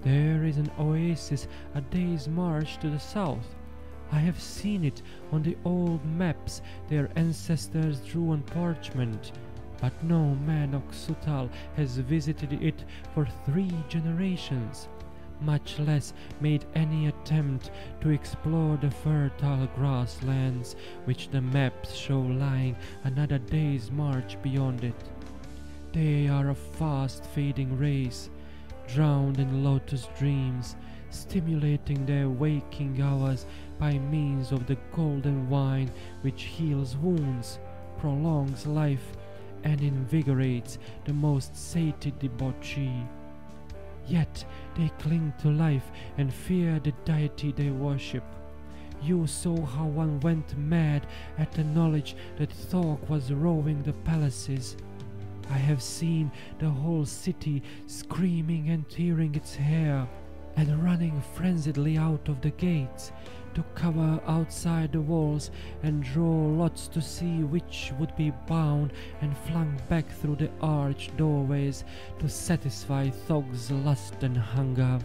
There is an oasis a day's march to the south. I have seen it on the old maps their ancestors drew on parchment, but no man of Xuthal has visited it for 3 generations, much less made any attempt to explore the fertile grasslands which the maps show lying another day's march beyond it. They are a fast-fading race, drowned in lotus dreams, stimulating their waking hours by means of the golden wine which heals wounds, prolongs life, and invigorates the most sated debauchee. Yet they cling to life and fear the deity they worship. You saw how one went mad at the knowledge that Thog was rowing the palaces. I have seen the whole city screaming and tearing its hair, and running frenziedly out of the gates, to cover outside the walls and draw lots to see which would be bound and flung back through the arched doorways to satisfy Thog's lust and hunger.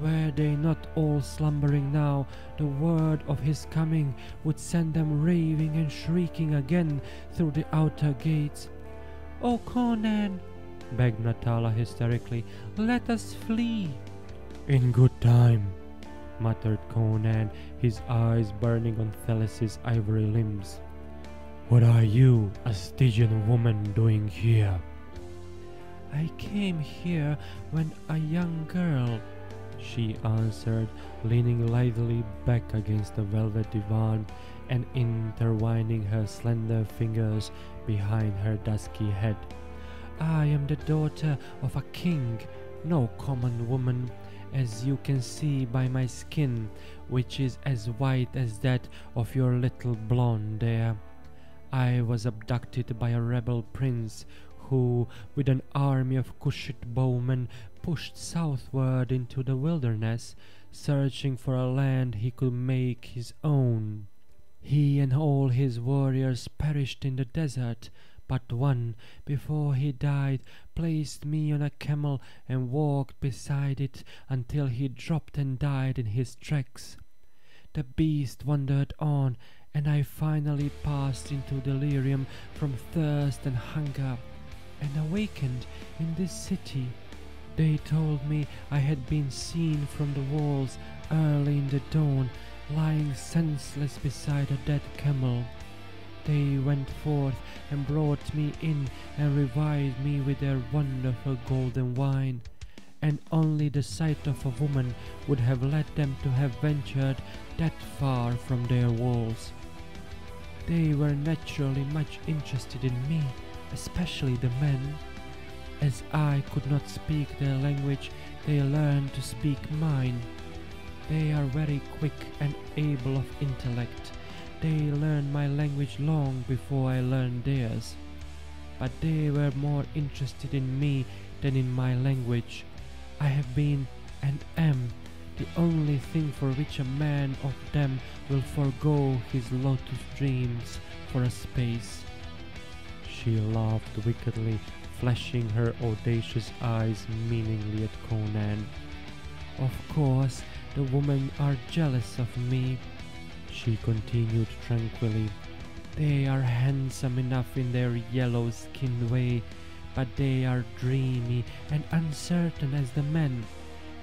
Were they not all slumbering now, the word of his coming would send them raving and shrieking again through the outer gates. "Oh, Conan," begged Natala hysterically, "let us flee." In good time, muttered Conan, his eyes burning on Thelis's ivory limbs. What are you, a Stygian woman, doing here? I came here when a young girl, she answered, leaning lithely back against the velvet divan and intertwining her slender fingers behind her dusky head. I am the daughter of a king, no common woman, as you can see by my skin, which is as white as that of your little blonde there. I was abducted by a rebel prince who, with an army of Kushite bowmen, pushed southward into the wilderness, searching for a land he could make his own. He and all his warriors perished in the desert, but one, before he died, placed me on a camel and walked beside it until he dropped and died in his tracks. The beast wandered on, and I finally passed into delirium from thirst and hunger, and awakened in this city. They told me I had been seen from the walls early in the dawn, lying senseless beside a dead camel. They went forth and brought me in and revived me with their wonderful golden wine, and only the sight of a woman would have led them to have ventured that far from their walls. They were naturally much interested in me, especially the men. As I could not speak their language, they learned to speak mine. They are very quick and able of intellect. They learned my language long before I learned theirs. But they were more interested in me than in my language. I have been, and am, the only thing for which a man of them will forego his lotus dreams for a space. She laughed wickedly, flashing her audacious eyes meaningly at Conan. Of course, the women are jealous of me, she continued tranquilly. They are handsome enough in their yellow-skinned way, but they are dreamy and uncertain as the men,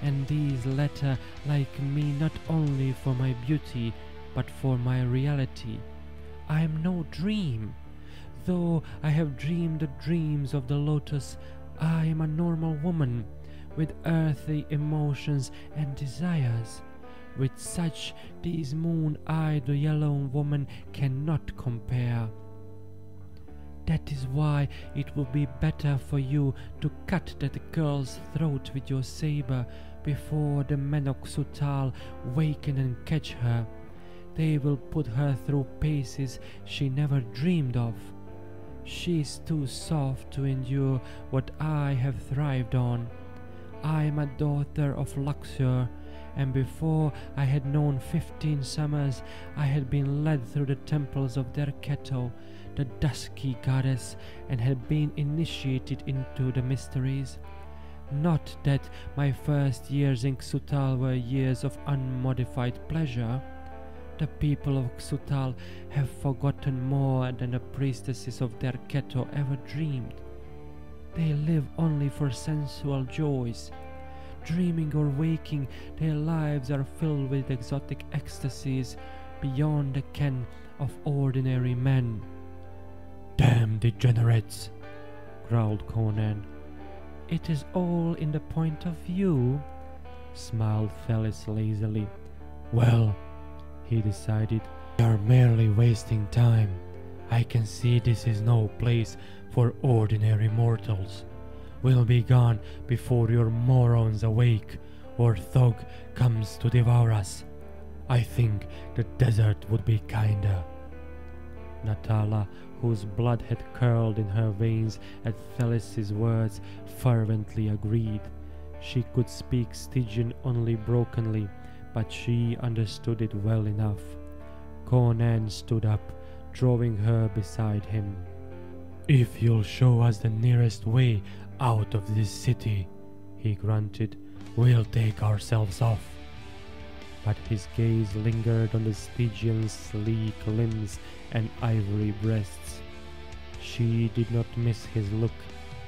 and these latter like me not only for my beauty, but for my reality. I am no dream. Though I have dreamed the dreams of the lotus, I am a normal woman, with earthly emotions and desires. With such, these moon-eyed yellow women cannot compare. That is why it would be better for you to cut that girl's throat with your saber before the men of Xuthal waken and catch her. They will put her through paces she never dreamed of. She is too soft to endure what I have thrived on. I am a daughter of Luxor, and before I had known 15 summers, I had been led through the temples of Derketo, the dusky goddess, and had been initiated into the mysteries. Not that my first years in Xuthal were years of unmodified pleasure. The people of Xuthal have forgotten more than the priestesses of Derketo ever dreamed. They live only for sensual joys. Dreaming or waking, their lives are filled with exotic ecstasies beyond the ken of ordinary men. Damn degenerates, growled Conan. It is all in the point of view, smiled Felis lazily. Well, he decided, we are merely wasting time. I can see this is no place for ordinary mortals. We'll be gone before your morons awake, or Thog comes to devour us. I think the desert would be kinder. Natala, whose blood had curled in her veins at Felis's words, fervently agreed. She could speak Stygian only brokenly, but she understood it well enough. Conan stood up, drawing her beside him. If you'll show us the nearest way out of this city, he grunted, we'll take ourselves off. But his gaze lingered on the Stygian's sleek limbs and ivory breasts. She did not miss his look,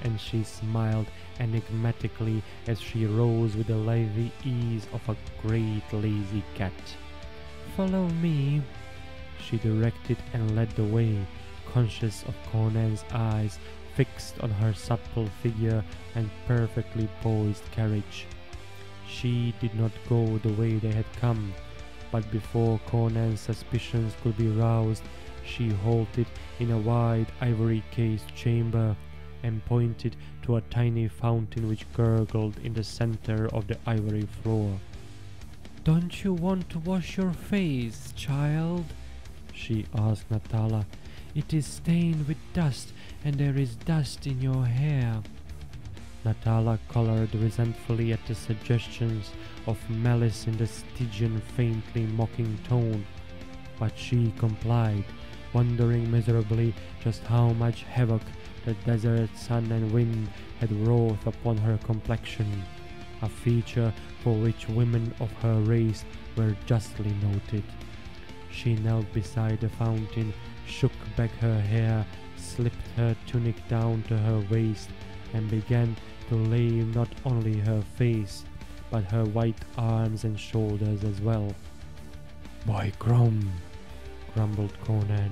and she smiled enigmatically as she rose with the lively ease of a great lazy cat. "Follow me," she directed and led the way, conscious of Conan's eyes fixed on her supple figure and perfectly poised carriage. She did not go the way they had come, but before Conan's suspicions could be roused, she halted in a wide ivory-cased chamber and pointed to a tiny fountain which gurgled in the center of the ivory floor. "Don't you want to wash your face, child?" she asked Natala. "It is stained with dust, and there is dust in your hair." Natala colored resentfully at the suggestions of malice in the Stygian faintly mocking tone, but she complied, wondering miserably just how much havoc the desert sun and wind had wrought upon her complexion, a feature for which women of her race were justly noted. She knelt beside the fountain, shook back her hair, slipped her tunic down to her waist, and began to lave not only her face, but her white arms and shoulders as well. "By Crom," grumbled Conan,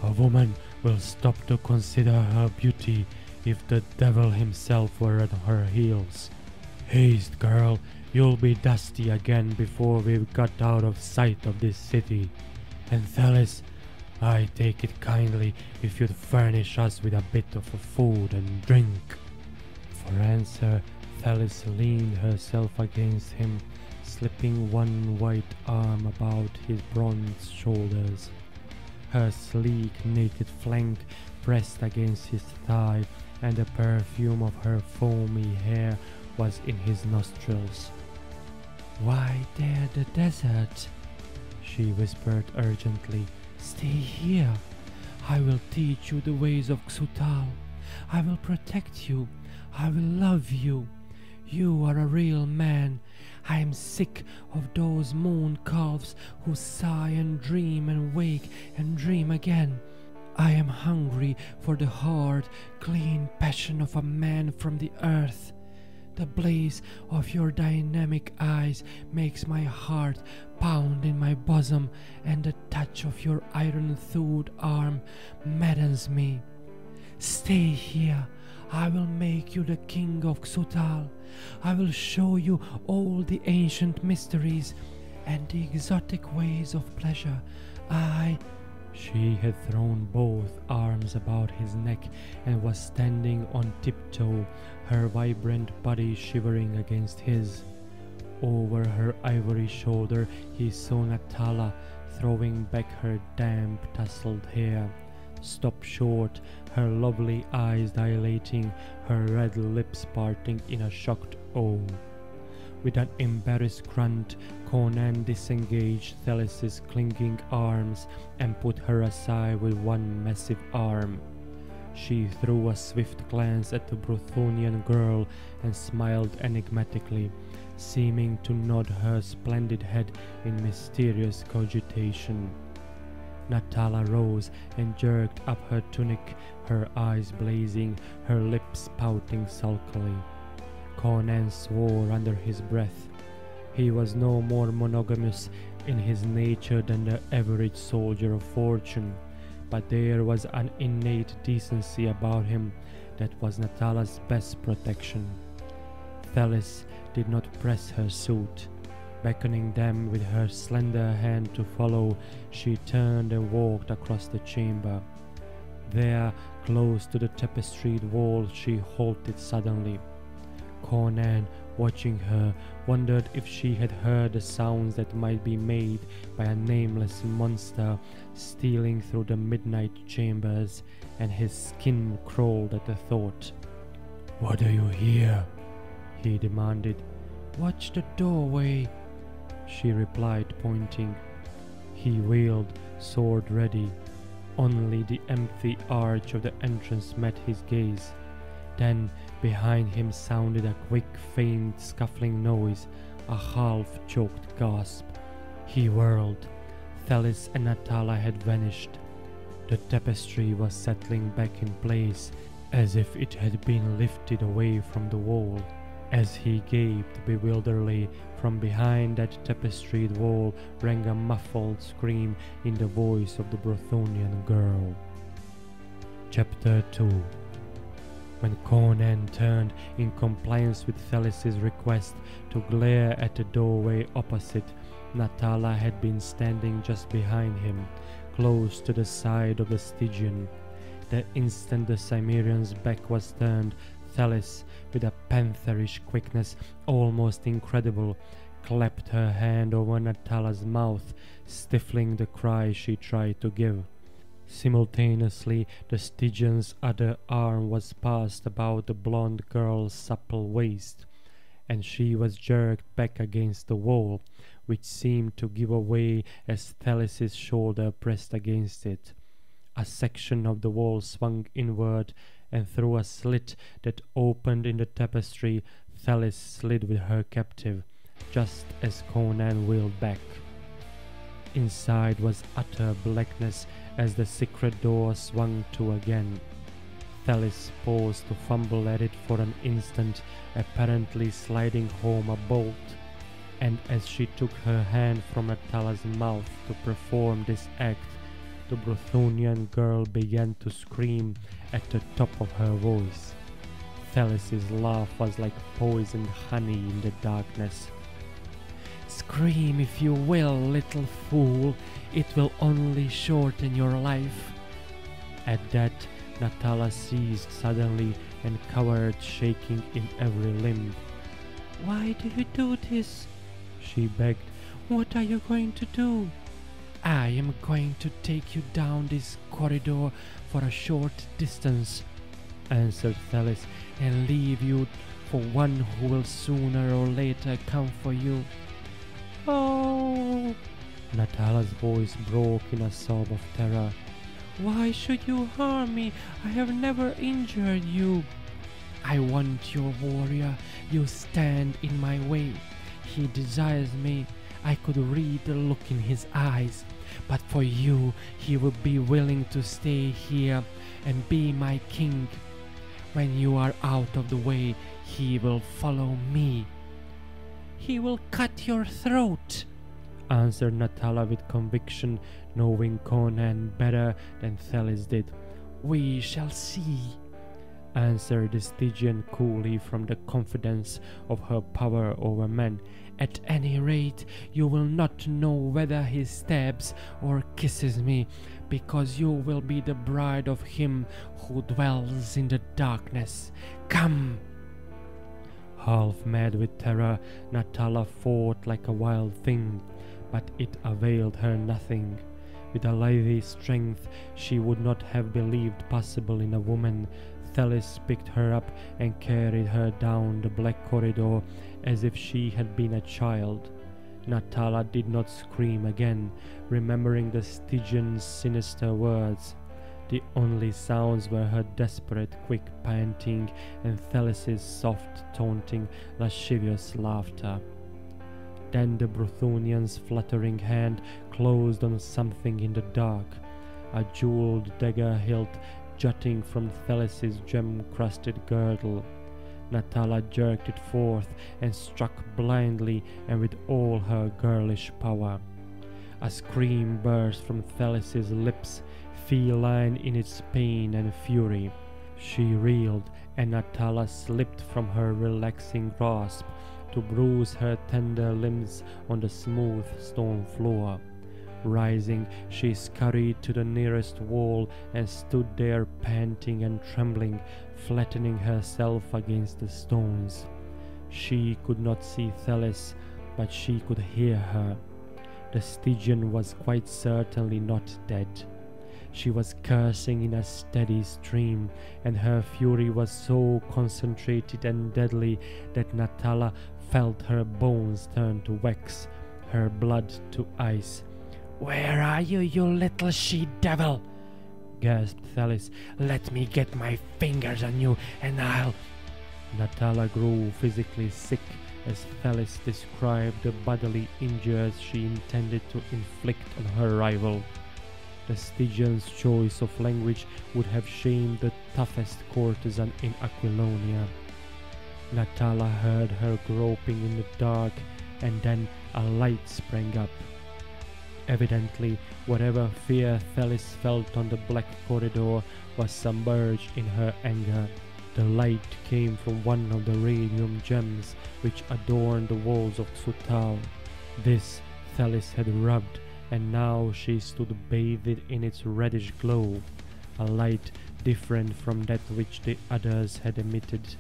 A woman will stop to consider her beauty if the devil himself were at her heels. Haste, girl, you'll be dusty again before we've got out of sight of this city. And Thelis, I take it kindly if you'd furnish us with a bit of food and drink. For answer, Thelis leaned herself against him, slipping one white arm about his bronze shoulders. Her sleek, naked flank pressed against his thigh, and the perfume of her foamy hair was in his nostrils. "Why dare the desert?" she whispered urgently. "Stay here. I will teach you the ways of Xuthal. I will protect you. I will love you. You are a real man. I am sick of those moon calves who sigh and dream and wake and dream again. I am hungry for the hard, clean passion of a man from the earth. The blaze of your dynamic eyes makes my heart pound in my bosom, and the touch of your iron-thawed arm maddens me. Stay here. I will make you the king of Xuthal. I will show you all the ancient mysteries and the exotic ways of pleasure. She had thrown both arms about his neck and was standing on tiptoe, her vibrant body shivering against his. Over her ivory shoulder he saw Natala throwing back her damp tousled hair. Stopped short, her lovely eyes dilating, her red lips parting in a shocked awe. With an embarrassed grunt, Conan disengaged Thelis's clinging arms and put her aside with one massive arm. She threw a swift glance at the Brothonian girl and smiled enigmatically, seeming to nod her splendid head in mysterious cogitation. Natala rose and jerked up her tunic, her eyes blazing, her lips pouting sulkily. Conan swore under his breath. He was no more monogamous in his nature than the average soldier of fortune, but there was an innate decency about him that was Natala's best protection. Thelis did not press her suit. Beckoning them with her slender hand to follow, she turned and walked across the chamber. There, close to the tapestried wall, she halted suddenly. Conan, watching her, wondered if she had heard the sounds that might be made by a nameless monster stealing through the midnight chambers, and his skin crawled at the thought. "What do you hear?" he demanded. "Watch the doorway," she replied, pointing. He wheeled, sword ready. Only the empty arch of the entrance met his gaze. Then behind him sounded a quick, faint, scuffling noise, a half-choked gasp. He whirled. Thelis and Natala had vanished. The tapestry was settling back in place, as if it had been lifted away from the wall. As he gaped bewilderedly, from behind that tapestried wall rang a muffled scream in the voice of the Brothonian girl. Chapter 2. When Conan turned in compliance with Thelis's request to glare at the doorway opposite, Natala had been standing just behind him, close to the side of the Stygian. The instant the Cimmerian's back was turned, Thelis, with a pantherish quickness almost incredible, clapped her hand over Natala's mouth, stifling the cry she tried to give. Simultaneously, the Stygian's other arm was passed about the blonde girl's supple waist, and she was jerked back against the wall, which seemed to give away as Thelis's shoulder pressed against it. A section of the wall swung inward, and through a slit that opened in the tapestry, Thelis slid with her captive, just as Conan wheeled back. Inside was utter blackness as the secret door swung to again. Thelis paused to fumble at it for an instant, apparently sliding home a bolt, and as she took her hand from Natala's mouth to perform this act, The Brythonian girl began to scream at the top of her voice. Thelis's laugh was like poisoned honey in the darkness. Scream if you will, little fool. It will only shorten your life. At that, Natala ceased suddenly and cowered, shaking in every limb. Why do you do this? She begged. What are you going to do? I am going to take you down this corridor for a short distance, answered Thelis, and leave you for one who will sooner or later come for you. Oh! Natala's voice broke in a sob of terror. Why should you harm me? I have never injured you. I want your warrior. You stand in my way. He desires me. I could read the look in his eyes. But for you, he would be willing to stay here and be my king. When you are out of the way, he will follow me. He will cut your throat, answered Natala with conviction, knowing Conan better than Thelis did. We shall see, answered the Stygian coolly from the confidence of her power over men. At any rate, you will not know whether he stabs or kisses me, because you will be the bride of him who dwells in the darkness. Come! Half mad with terror, Natala fought like a wild thing, but it availed her nothing. With a lithe strength she would not have believed possible in a woman, Thelis picked her up and carried her down the black corridor as if she had been a child. Natala did not scream again, remembering the Stygian's sinister words. The only sounds were her desperate, quick panting and Thelis's soft, taunting, lascivious laughter. Then the Brythonian's fluttering hand closed on something in the dark, a jeweled dagger hilt jutting from Thelis's gem-crusted girdle. Natala jerked it forth and struck blindly and with all her girlish power. A scream burst from Thelis's lips, feline in its pain and fury. She reeled, and Natala slipped from her relaxing grasp to bruise her tender limbs on the smooth stone floor. Rising, she scurried to the nearest wall and stood there panting and trembling, flattening herself against the stones. She could not see Thelis, but she could hear her. The Stygian was quite certainly not dead. She was cursing in a steady stream, and her fury was so concentrated and deadly that Natala felt her bones turn to wax, her blood to ice. "Where are you, you little she-devil?" gasped Thelis. "Let me get my fingers on you, and I'll—" Natala grew physically sick as Thelis described the bodily injuries she intended to inflict on her rival. The Stygian's choice of language would have shamed the toughest courtesan in Aquilonia. Natala heard her groping in the dark, and then a light sprang up. Evidently, whatever fear Thelis felt on the black corridor was submerged in her anger. The light came from one of the radium gems which adorned the walls of Xuthal. This Thelis had rubbed, and now she stood bathed in its reddish glow, a light different from that which the others had emitted.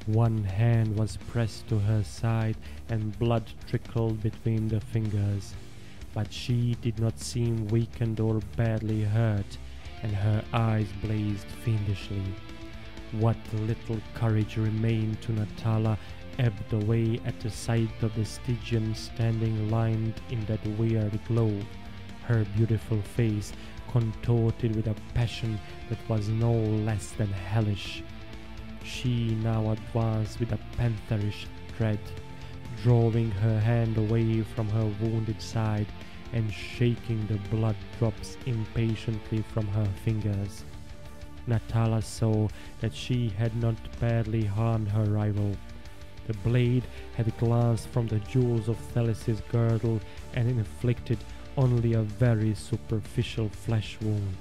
One hand was pressed to her side, and blood trickled between the fingers. But she did not seem weakened or badly hurt, and her eyes blazed fiendishly. What little courage remained to Natala ebbed away at the sight of the Stygian standing lined in that weird glow, her beautiful face contorted with a passion that was no less than hellish. She now advanced with a pantherish tread, drawing her hand away from her wounded side and shaking the blood drops impatiently from her fingers. Natala saw that she had not badly harmed her rival. The blade had glanced from the jewels of Thelis's girdle and inflicted only a very superficial flesh wound,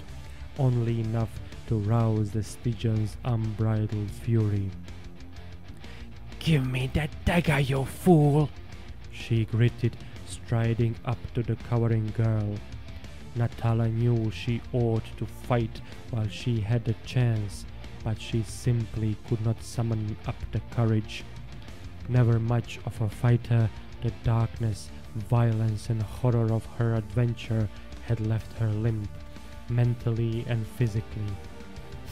only enough to rouse the Stygian's unbridled fury. "Give me that dagger, you fool!" she gritted, striding up to the cowering girl. Natala knew she ought to fight while she had the chance, but she simply could not summon up the courage. Never much of a fighter, the darkness, violence and horror of her adventure had left her limp, mentally and physically.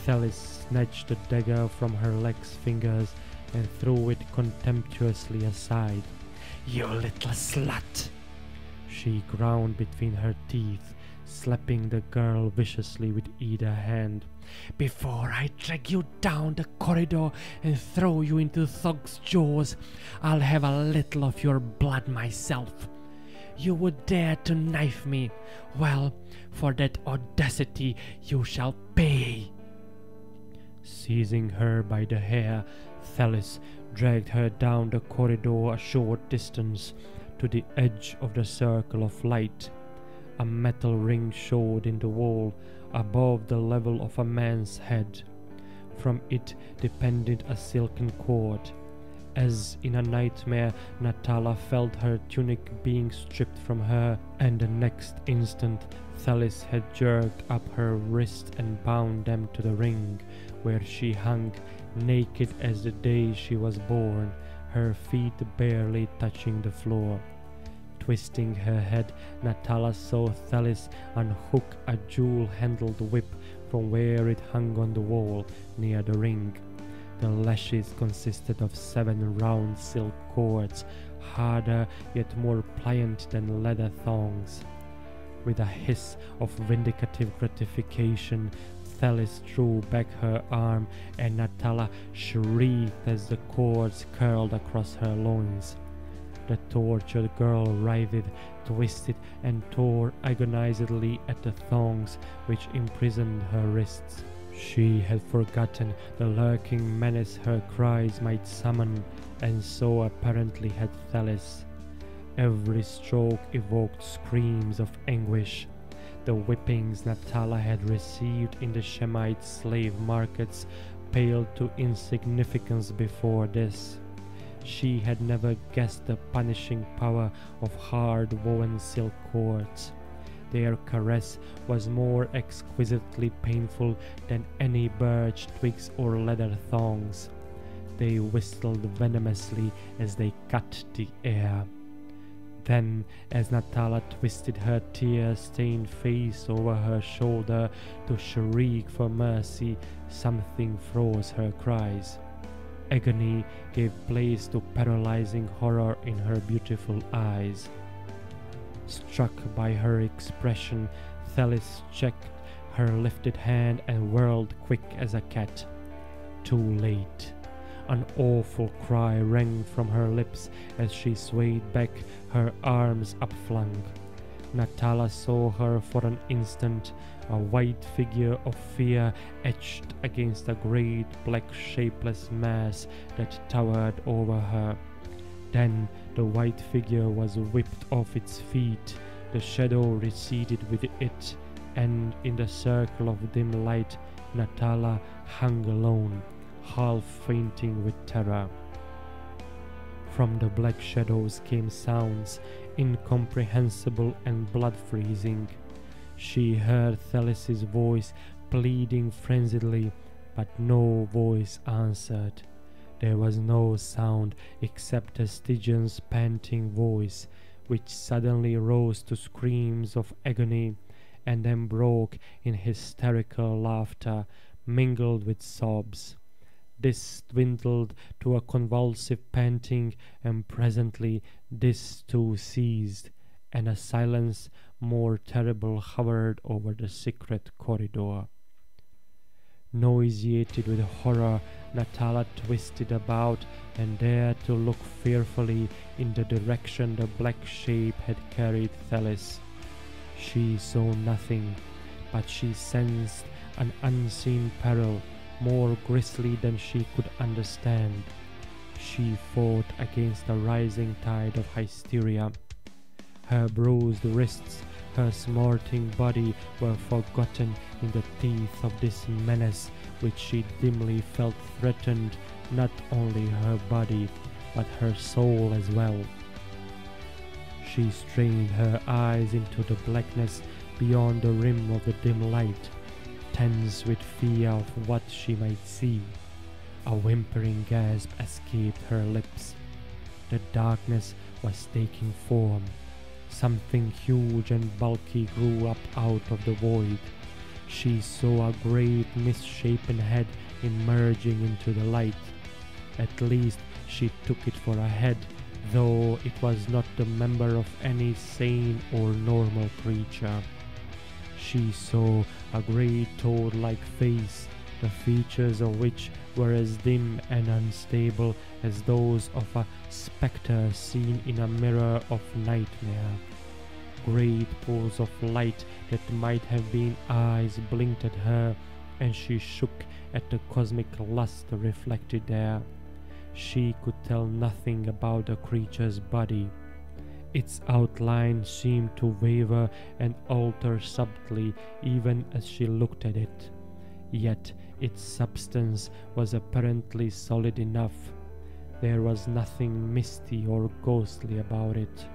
Thalis snatched the dagger from her leg's fingers and threw it contemptuously aside. "You little slut!" She ground between her teeth, slapping the girl viciously with either hand. "Before I drag you down the corridor and throw you into Thog's jaws, I'll have a little of your blood myself. You would dare to knife me? Well, for that audacity you shall pay." Seizing her by the hair, Thalis dragged her down the corridor a short distance to the edge of the circle of light. A metal ring showed in the wall above the level of a man's head. From it depended a silken cord. As in a nightmare, Natala felt her tunic being stripped from her, and the next instant Thalis had jerked up her wrist and bound them to the ring, where she hung, naked as the day she was born, her feet barely touching the floor. Twisting her head, Natala saw Thalis unhook a jewel-handled whip from where it hung on the wall near the ring. The lashes consisted of 7 round silk cords, harder yet more pliant than leather thongs. With a hiss of vindicative gratification, Thalis drew back her arm, and Natala shrieked as the cords curled across her loins. The tortured girl writhed, twisted, and tore agonizedly at the thongs which imprisoned her wrists. She had forgotten the lurking menace her cries might summon, and so apparently had Thalis. Every stroke evoked screams of anguish. The whippings Natala had received in the Shemite slave markets paled to insignificance before this. She had never guessed the punishing power of hard-woven silk cords. Their caress was more exquisitely painful than any birch twigs or leather thongs. They whistled venomously as they cut the air. Then, as Natala twisted her tear-stained face over her shoulder to shriek for mercy, something froze her cries. Agony gave place to paralyzing horror in her beautiful eyes. Struck by her expression, Thalis checked her lifted hand and whirled quick as a cat. Too late. An awful cry rang from her lips as she swayed back, her arms upflung. Natala saw her for an instant, a white figure of fear etched against a great black shapeless mass that towered over her. Then the white figure was whipped off its feet, the shadow receded with it, and in the circle of dim light, Natala hung alone, half fainting with terror. From the black shadows came sounds, incomprehensible and blood-freezing. She heard Thalis's voice pleading frenziedly, but no voice answered. There was no sound except the Stygian's panting voice, which suddenly rose to screams of agony, and then broke in hysterical laughter, mingled with sobs. This dwindled to a convulsive panting, and presently this too ceased, and a silence more terrible hovered over the secret corridor. Nauseated with horror, Natala twisted about and dared to look fearfully in the direction the black shape had carried Thalis. She saw nothing, but she sensed an unseen peril, more grisly than she could understand. She fought against a rising tide of hysteria. Her bruised wrists her smarting body were forgotten in the teeth of this menace, which she dimly felt threatened not only her body, but her soul as well. She strained her eyes into the blackness beyond the rim of the dim light, tense with fear of what she might see. A whimpering gasp escaped her lips. The darkness was taking form. Something huge and bulky grew up out of the void. She saw a great misshapen head emerging into the light. At least she took it for a head, though it was not the member of any sane or normal creature. She saw a grey toad-like face, the features of which were as dim and unstable as those of a spectre seen in a mirror of nightmare. Great pools of light that might have been eyes blinked at her, and she shook at the cosmic lust reflected there. She could tell nothing about the creature's body. Its outline seemed to waver and alter subtly even as she looked at it. Yet its substance was apparently solid enough. There was nothing misty or ghostly about it.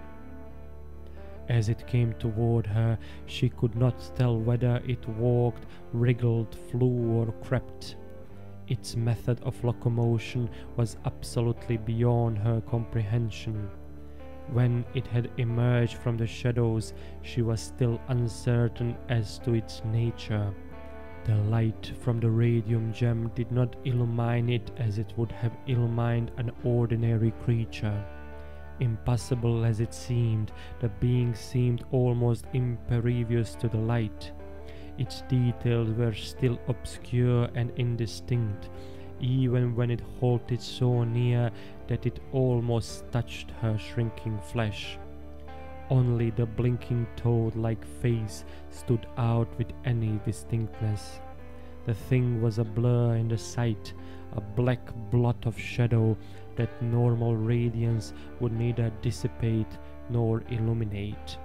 As it came toward her, she could not tell whether it walked, wriggled, flew, or crept. Its method of locomotion was absolutely beyond her comprehension. When it had emerged from the shadows, she was still uncertain as to its nature. The light from the radium gem did not illumine it as it would have illumined an ordinary creature. Impossible as it seemed, the being seemed almost impervious to the light. Its details were still obscure and indistinct, even when it halted so near that it almost touched her shrinking flesh. Only the blinking toad-like face stood out with any distinctness. The thing was a blur in the sight, a black blot of shadow that normal radiance would neither dissipate nor illuminate.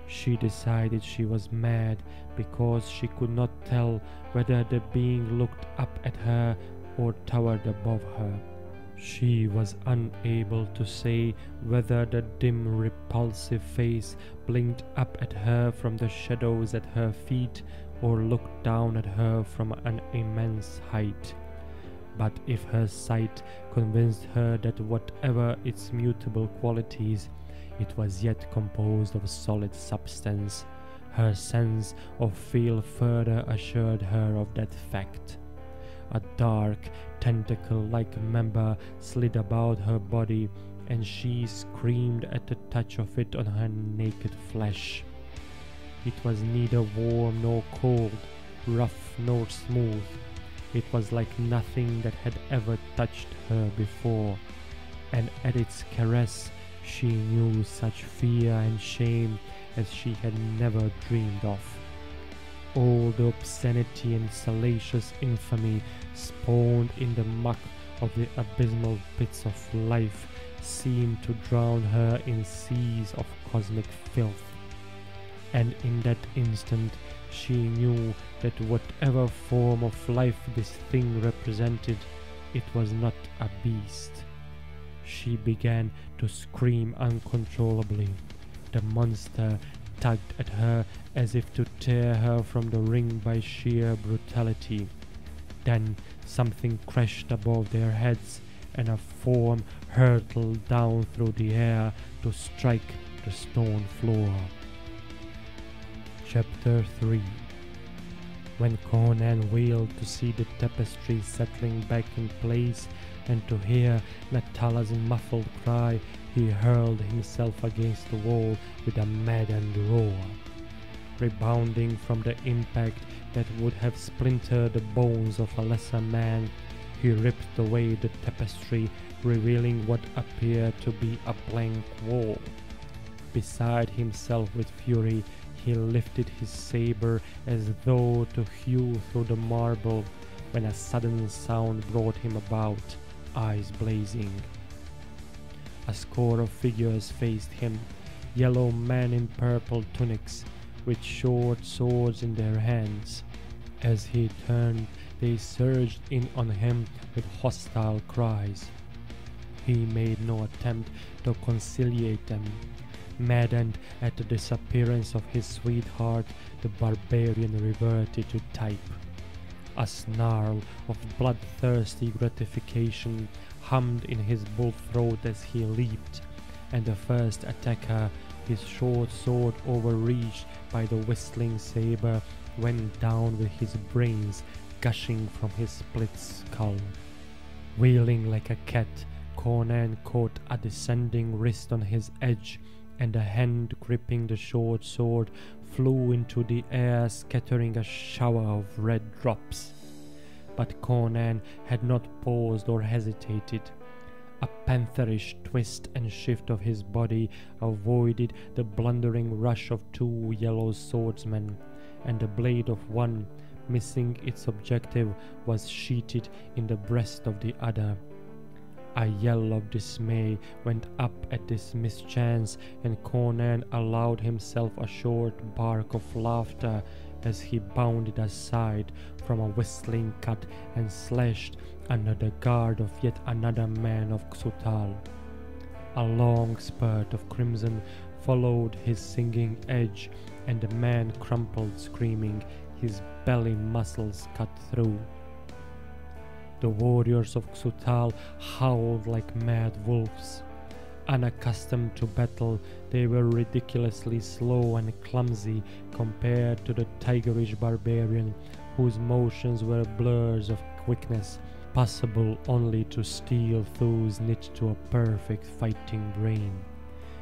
She decided she was mad because she could not tell whether the being looked up at her or towered above her. She was unable to say whether the dim, repulsive face blinked up at her from the shadows at her feet or looked down at her from an immense height. But if her sight convinced her that whatever its mutable qualities, it was yet composed of solid substance, her sense of feel further assured her of that fact. A dark, tentacle-like member slid about her body, and she screamed at the touch of it on her naked flesh. It was neither warm nor cold, rough nor smooth. It was like nothing that had ever touched her before, and at its caress she knew such fear and shame as she had never dreamed of. All the obscenity and salacious infamy spawned in the muck of the abysmal pits of life seemed to drown her in seas of cosmic filth. And in that instant she knew that whatever form of life this thing represented, it was not a beast. She began to scream uncontrollably. The monster tugged at her as if to tear her from the ring by sheer brutality. Then something crashed above their heads, and a form hurtled down through the air to strike the stone floor. Chapter 3. When Conan wailed to see the tapestry settling back in place and to hear Natala's muffled cry, he hurled himself against the wall with a maddened roar. Rebounding from the impact that would have splintered the bones of a lesser man, he ripped away the tapestry, revealing what appeared to be a blank wall. Beside himself with fury, he lifted his saber as though to hew through the marble, when a sudden sound brought him about, eyes blazing. A score of figures faced him, yellow men in purple tunics, with short swords in their hands. As he turned, they surged in on him with hostile cries. He made no attempt to conciliate them. Maddened at the disappearance of his sweetheart, the barbarian reverted to type. A snarl of bloodthirsty gratification hummed in his bull throat as he leaped, and the first attacker, his short sword overreached by the whistling saber, went down with his brains gushing from his split skull. Wheeling like a cat, Conan caught a descending wrist on his edge, and the hand gripping the short sword flew into the air, scattering a shower of red drops. But Conan had not paused or hesitated. A pantherish twist and shift of his body avoided the blundering rush of two yellow swordsmen, and the blade of one, missing its objective, was sheathed in the breast of the other. A yell of dismay went up at this mischance, and Conan allowed himself a short bark of laughter as he bounded aside from a whistling cut and slashed under the guard of yet another man of Xuthal. A long spurt of crimson followed his singing edge, and the man crumpled screaming, his belly muscles cut through. The warriors of Xuthal howled like mad wolves. Unaccustomed to battle, they were ridiculously slow and clumsy compared to the tigerish barbarian, whose motions were blurs of quickness, possible only to steel thews knit to a perfect fighting brain.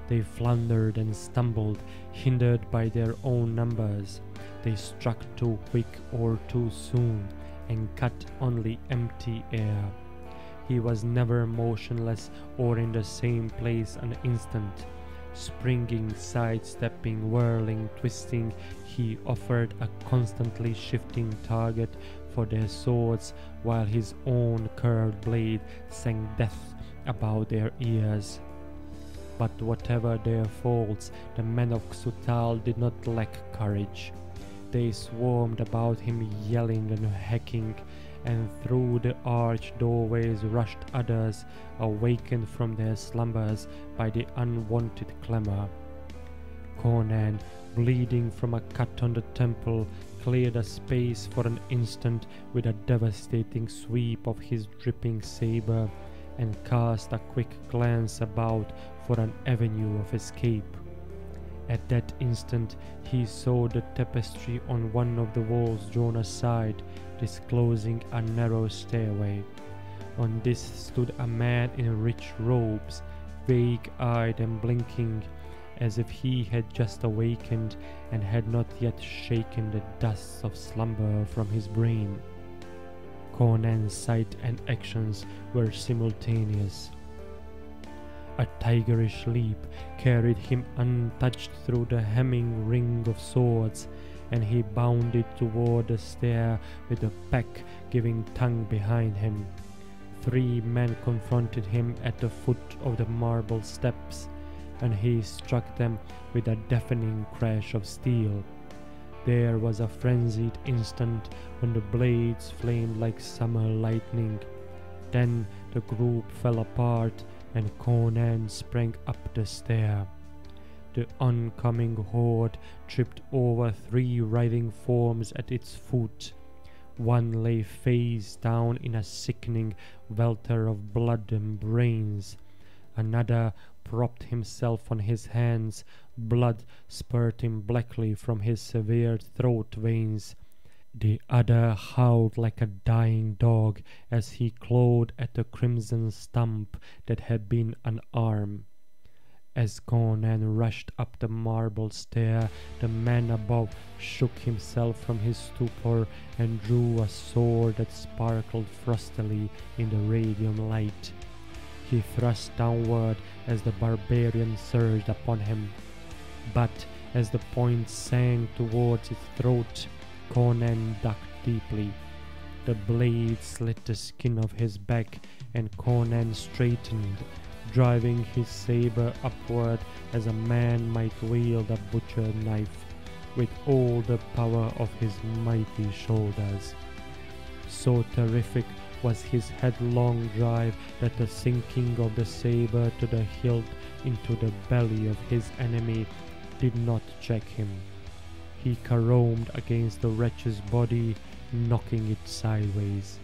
They floundered and stumbled, hindered by their own numbers. They struck too quick or too soon, and cut only empty air. He was never motionless or in the same place an instant. Springing, sidestepping, whirling, twisting, he offered a constantly shifting target for their swords, while his own curved blade sang death about their ears. But whatever their faults, the men of Xuthal did not lack courage. They swarmed about him, yelling and hacking, and through the arched doorways rushed others, awakened from their slumbers by the unwanted clamor. Conan, bleeding from a cut on the temple, cleared a space for an instant with a devastating sweep of his dripping saber, and cast a quick glance about for an avenue of escape. At that instant he saw the tapestry on one of the walls drawn aside, disclosing a narrow stairway. On this stood a man in rich robes, vague-eyed and blinking, as if he had just awakened and had not yet shaken the dust of slumber from his brain. Conan's sight and actions were simultaneous. A tigerish leap carried him untouched through the hemming ring of swords, and he bounded toward the stair with the pack giving tongue behind him. 3 men confronted him at the foot of the marble steps, and he struck them with a deafening crash of steel. There was a frenzied instant when the blades flamed like summer lightning. Then the group fell apart, and Conan sprang up the stair. The oncoming horde tripped over 3 writhing forms at its foot. One lay face down in a sickening welter of blood and brains. Another propped himself on his hands, blood spurting blackly from his severed throat veins. The other howled like a dying dog as he clawed at the crimson stump that had been an arm. As Conan rushed up the marble stair, the man above shook himself from his stupor and drew a sword that sparkled frostily in the radium light. He thrust downward as the barbarian surged upon him, but as the point sank towards his throat, Conan ducked deeply. The blade slit the skin of his back, and Conan straightened, driving his saber upward as a man might wield a butcher knife. with all the power of his mighty shoulders. So terrific was his headlong drive that the sinking of the saber to the hilt into the belly of his enemy did not check him. He caromed against the wretch's body, knocking it sideways.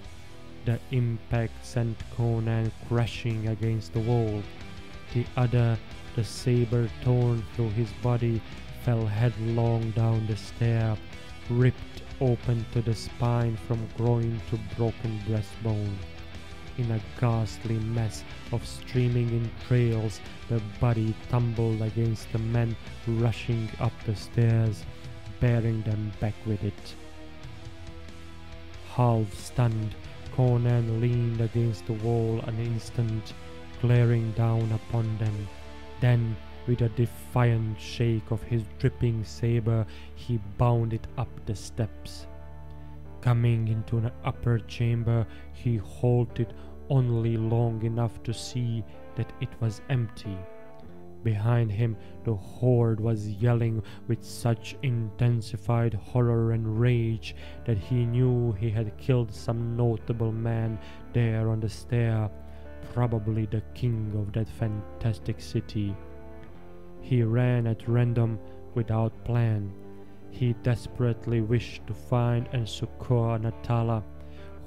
The impact sent Conan crashing against the wall. The other, the saber torn through his body, fell headlong down the stair, ripped open to the spine from groin to broken breastbone. In a ghastly mess of streaming entrails, the body tumbled against the men rushing up the stairs, bearing them back with it. Half stunned, Conan leaned against the wall an instant, glaring down upon them. Then, with a defiant shake of his dripping saber, he bounded up the steps. Coming into an upper chamber, he halted only long enough to see that it was empty. Behind him, the horde was yelling with such intensified horror and rage that he knew he had killed some notable man there on the stair, probably the king of that fantastic city. He ran at random without plan. He desperately wished to find and succor Natala,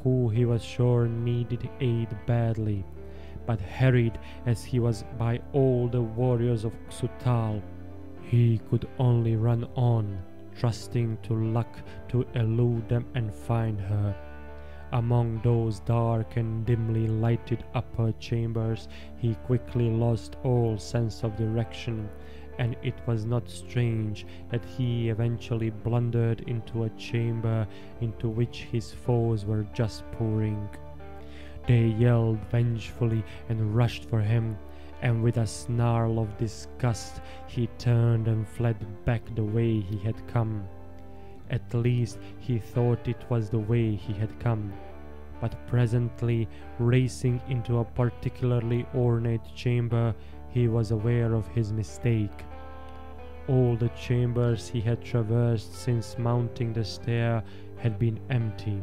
who he was sure needed aid badly, but harried as he was by all the warriors of Xuthal, he could only run on, trusting to luck to elude them and find her. Among those dark and dimly lighted upper chambers, he quickly lost all sense of direction, and it was not strange that he eventually blundered into a chamber into which his foes were just pouring. They yelled vengefully and rushed for him, and with a snarl of disgust he turned and fled back the way he had come. At least he thought it was the way he had come, but presently, racing into a particularly ornate chamber, he was aware of his mistake. All the chambers he had traversed since mounting the stair had been empty.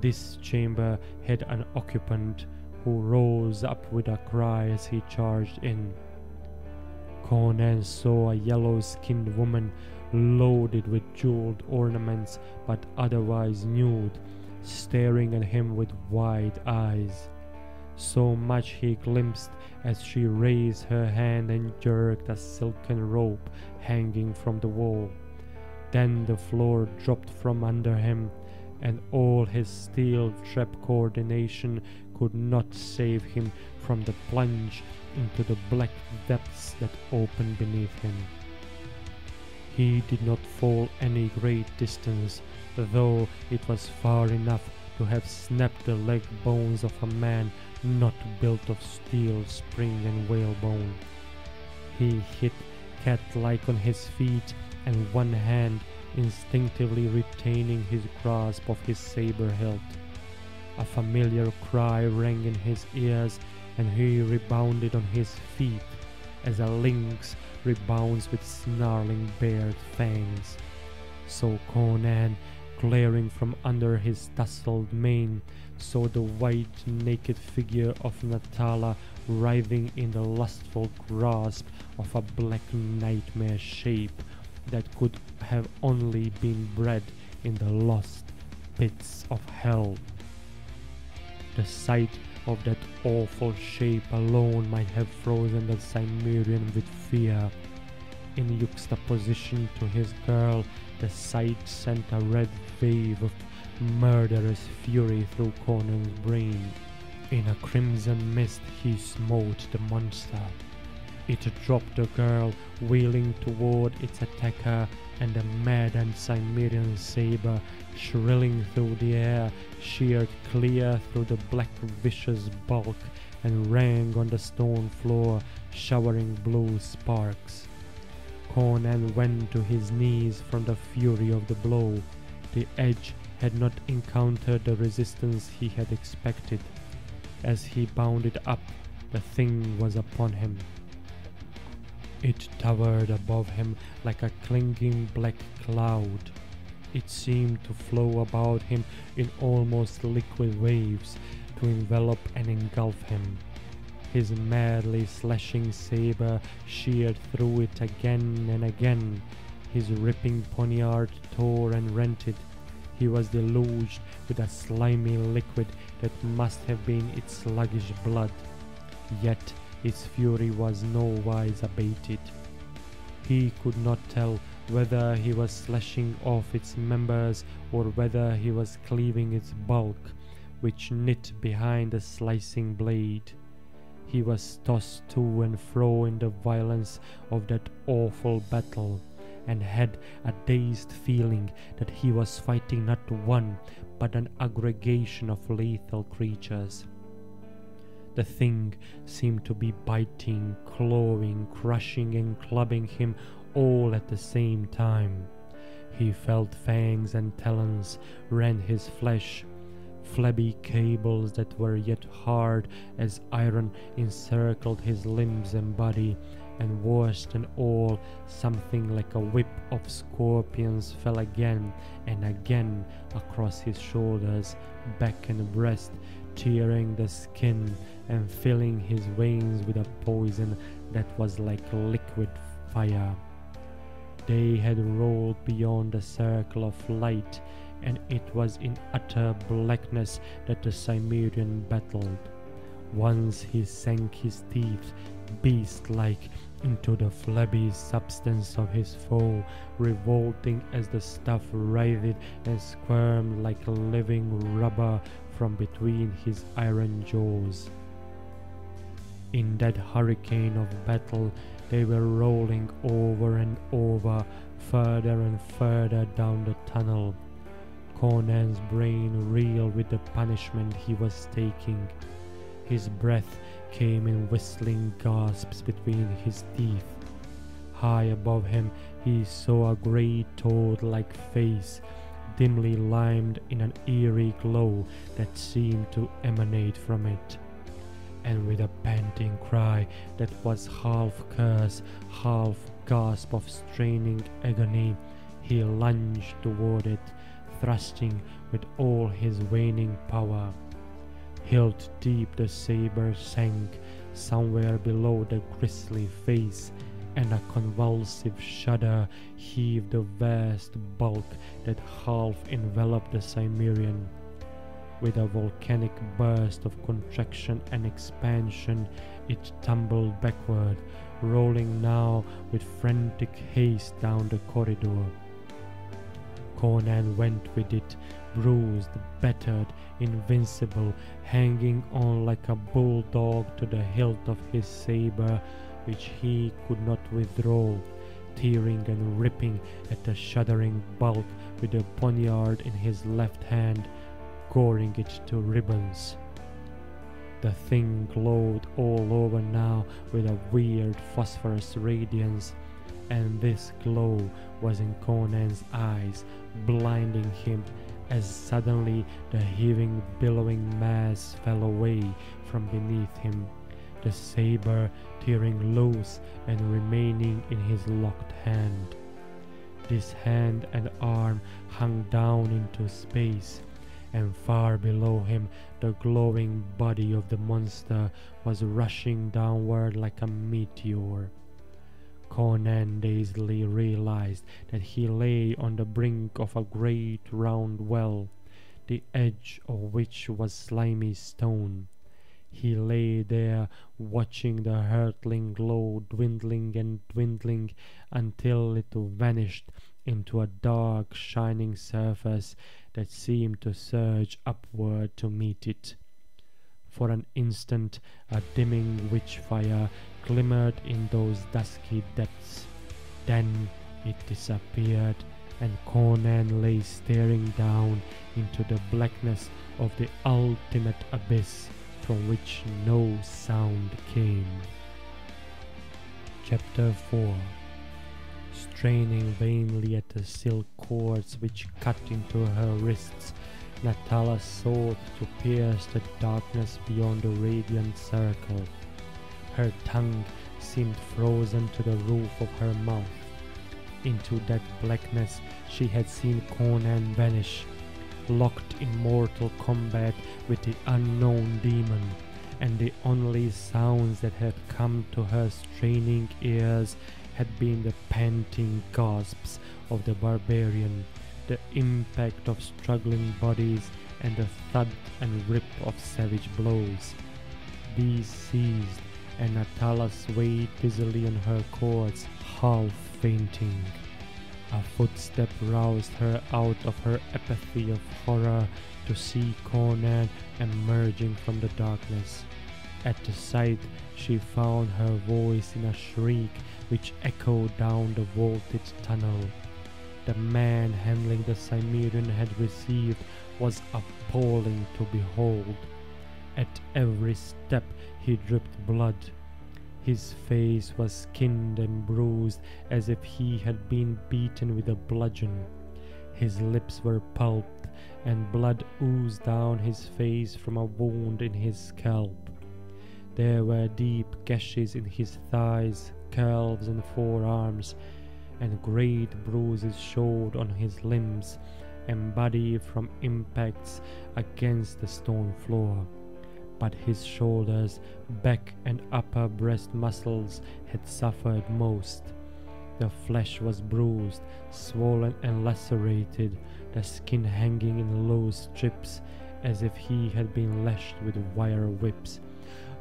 This chamber had an occupant who rose up with a cry as he charged in. Conan saw a yellow-skinned woman loaded with jeweled ornaments but otherwise nude, staring at him with wide eyes. So much he glimpsed as she raised her hand and jerked a silken rope hanging from the wall. Then the floor dropped from under him, and all his steel-trap coordination could not save him from the plunge into the black depths that opened beneath him. He did not fall any great distance, though it was far enough to have snapped the leg bones of a man not built of steel, spring, and whalebone. He hit cat-like on his feet, and one hand instinctively retaining his grasp of his saber hilt. A familiar cry rang in his ears, and he rebounded on his feet as a lynx rebounds with snarling bared fangs. So Conan, glaring from under his tousled mane, saw the white naked figure of Natala writhing in the lustful grasp of a black nightmare shape that could have only been bred in the lost pits of hell. The sight of that awful shape alone might have frozen the Cimmerian with fear. In juxtaposition to his girl, the sight sent a red wave of murderous fury through Conan's brain. In a crimson mist he smote the monster. It dropped the girl, wheeling toward its attacker, and the maddened Cimmerian saber, shrilling through the air, sheared clear through the black vicious bulk and rang on the stone floor, showering blue sparks. Conan went to his knees from the fury of the blow. The edge had not encountered the resistance he had expected. As he bounded up, the thing was upon him. It towered above him like a clinging black cloud. It seemed to flow about him in almost liquid waves, to envelop and engulf him. His madly slashing saber sheared through it again and again. His ripping poniard tore and rent it. He was deluged with a slimy liquid that must have been its sluggish blood. Yet its fury was nowise abated. He could not tell whether he was slashing off its members or whether he was cleaving its bulk, which knit behind the slicing blade. He was tossed to and fro in the violence of that awful battle, and had a dazed feeling that he was fighting not one, but an aggregation of lethal creatures. The thing seemed to be biting, clawing, crushing and clubbing him all at the same time. He felt fangs and talons rend his flesh. Flabby cables that were yet hard as iron encircled his limbs and body, and worse than all, something like a whip of scorpions fell again and again across his shoulders, back and breast, tearing the skin and filling his veins with a poison that was like liquid fire. They had rolled beyond the circle of light, and it was in utter blackness that the Cimmerian battled. Once he sank his teeth, beast-like, into the flabby substance of his foe, revolting as the stuff writhed and squirmed like living rubber from between his iron jaws. In that hurricane of battle, they were rolling over and over, further and further down the tunnel. Conan's brain reeled with the punishment he was taking. His breath came in whistling gasps between his teeth. High above him he saw a grey toad-like face, dimly limned in an eerie glow that seemed to emanate from it. And with a panting cry that was half curse, half gasp of straining agony, he lunged toward it, thrusting with all his waning power. Hilt deep the saber sank somewhere below the grisly face, and a convulsive shudder heaved the vast bulk that half enveloped the Cimmerian. With a volcanic burst of contraction and expansion, it tumbled backward, rolling now with frantic haste down the corridor. Conan went with it, bruised, battered, invincible, hanging on like a bulldog to the hilt of his saber, which he could not withdraw, tearing and ripping at the shuddering bulk with the poniard in his left hand, goring it to ribbons. The thing glowed all over now with a weird phosphorus radiance, and this glow was in Conan's eyes, blinding him as suddenly the heaving, billowing mass fell away from beneath him, the saber tearing loose and remaining in his locked hand. This hand and arm hung down into space, and far below him the glowing body of the monster was rushing downward like a meteor. Conan dazedly realized that he lay on the brink of a great round well, the edge of which was slimy stone. He lay there watching the hurtling glow dwindling and dwindling until it vanished into a dark shining surface that seemed to surge upward to meet it. For an instant a dimming witch-fire glimmered in those dusky depths. Then it disappeared, and Conan lay staring down into the blackness of the ultimate abyss from which no sound came. Chapter 4. Straining vainly at the silk cords which cut into her wrists, Natala sought to pierce the darkness beyond the radiant circle. Her tongue seemed frozen to the roof of her mouth. Into that blackness she had seen Conan vanish, locked in mortal combat with the unknown demon, and the only sounds that had come to her straining ears had been the panting gasps of the barbarian, the impact of struggling bodies, and the thud and rip of savage blows. These ceased, and Natala swayed dizzily on her cords, half fainting. A footstep roused her out of her apathy of horror to see Conan emerging from the darkness. At the sight, she found her voice in a shriek which echoed down the vaulted tunnel. The man handling the Cimmerian had received was appalling to behold. At every step he dripped blood. His face was skinned and bruised as if he had been beaten with a bludgeon. His lips were pulped, and blood oozed down his face from a wound in his scalp. There were deep gashes in his thighs, calves, and forearms, and great bruises showed on his limbs and body from impacts against the stone floor. But his shoulders, back, and upper breast muscles had suffered most. The flesh was bruised, swollen, and lacerated, the skin hanging in loose strips as if he had been lashed with wire whips.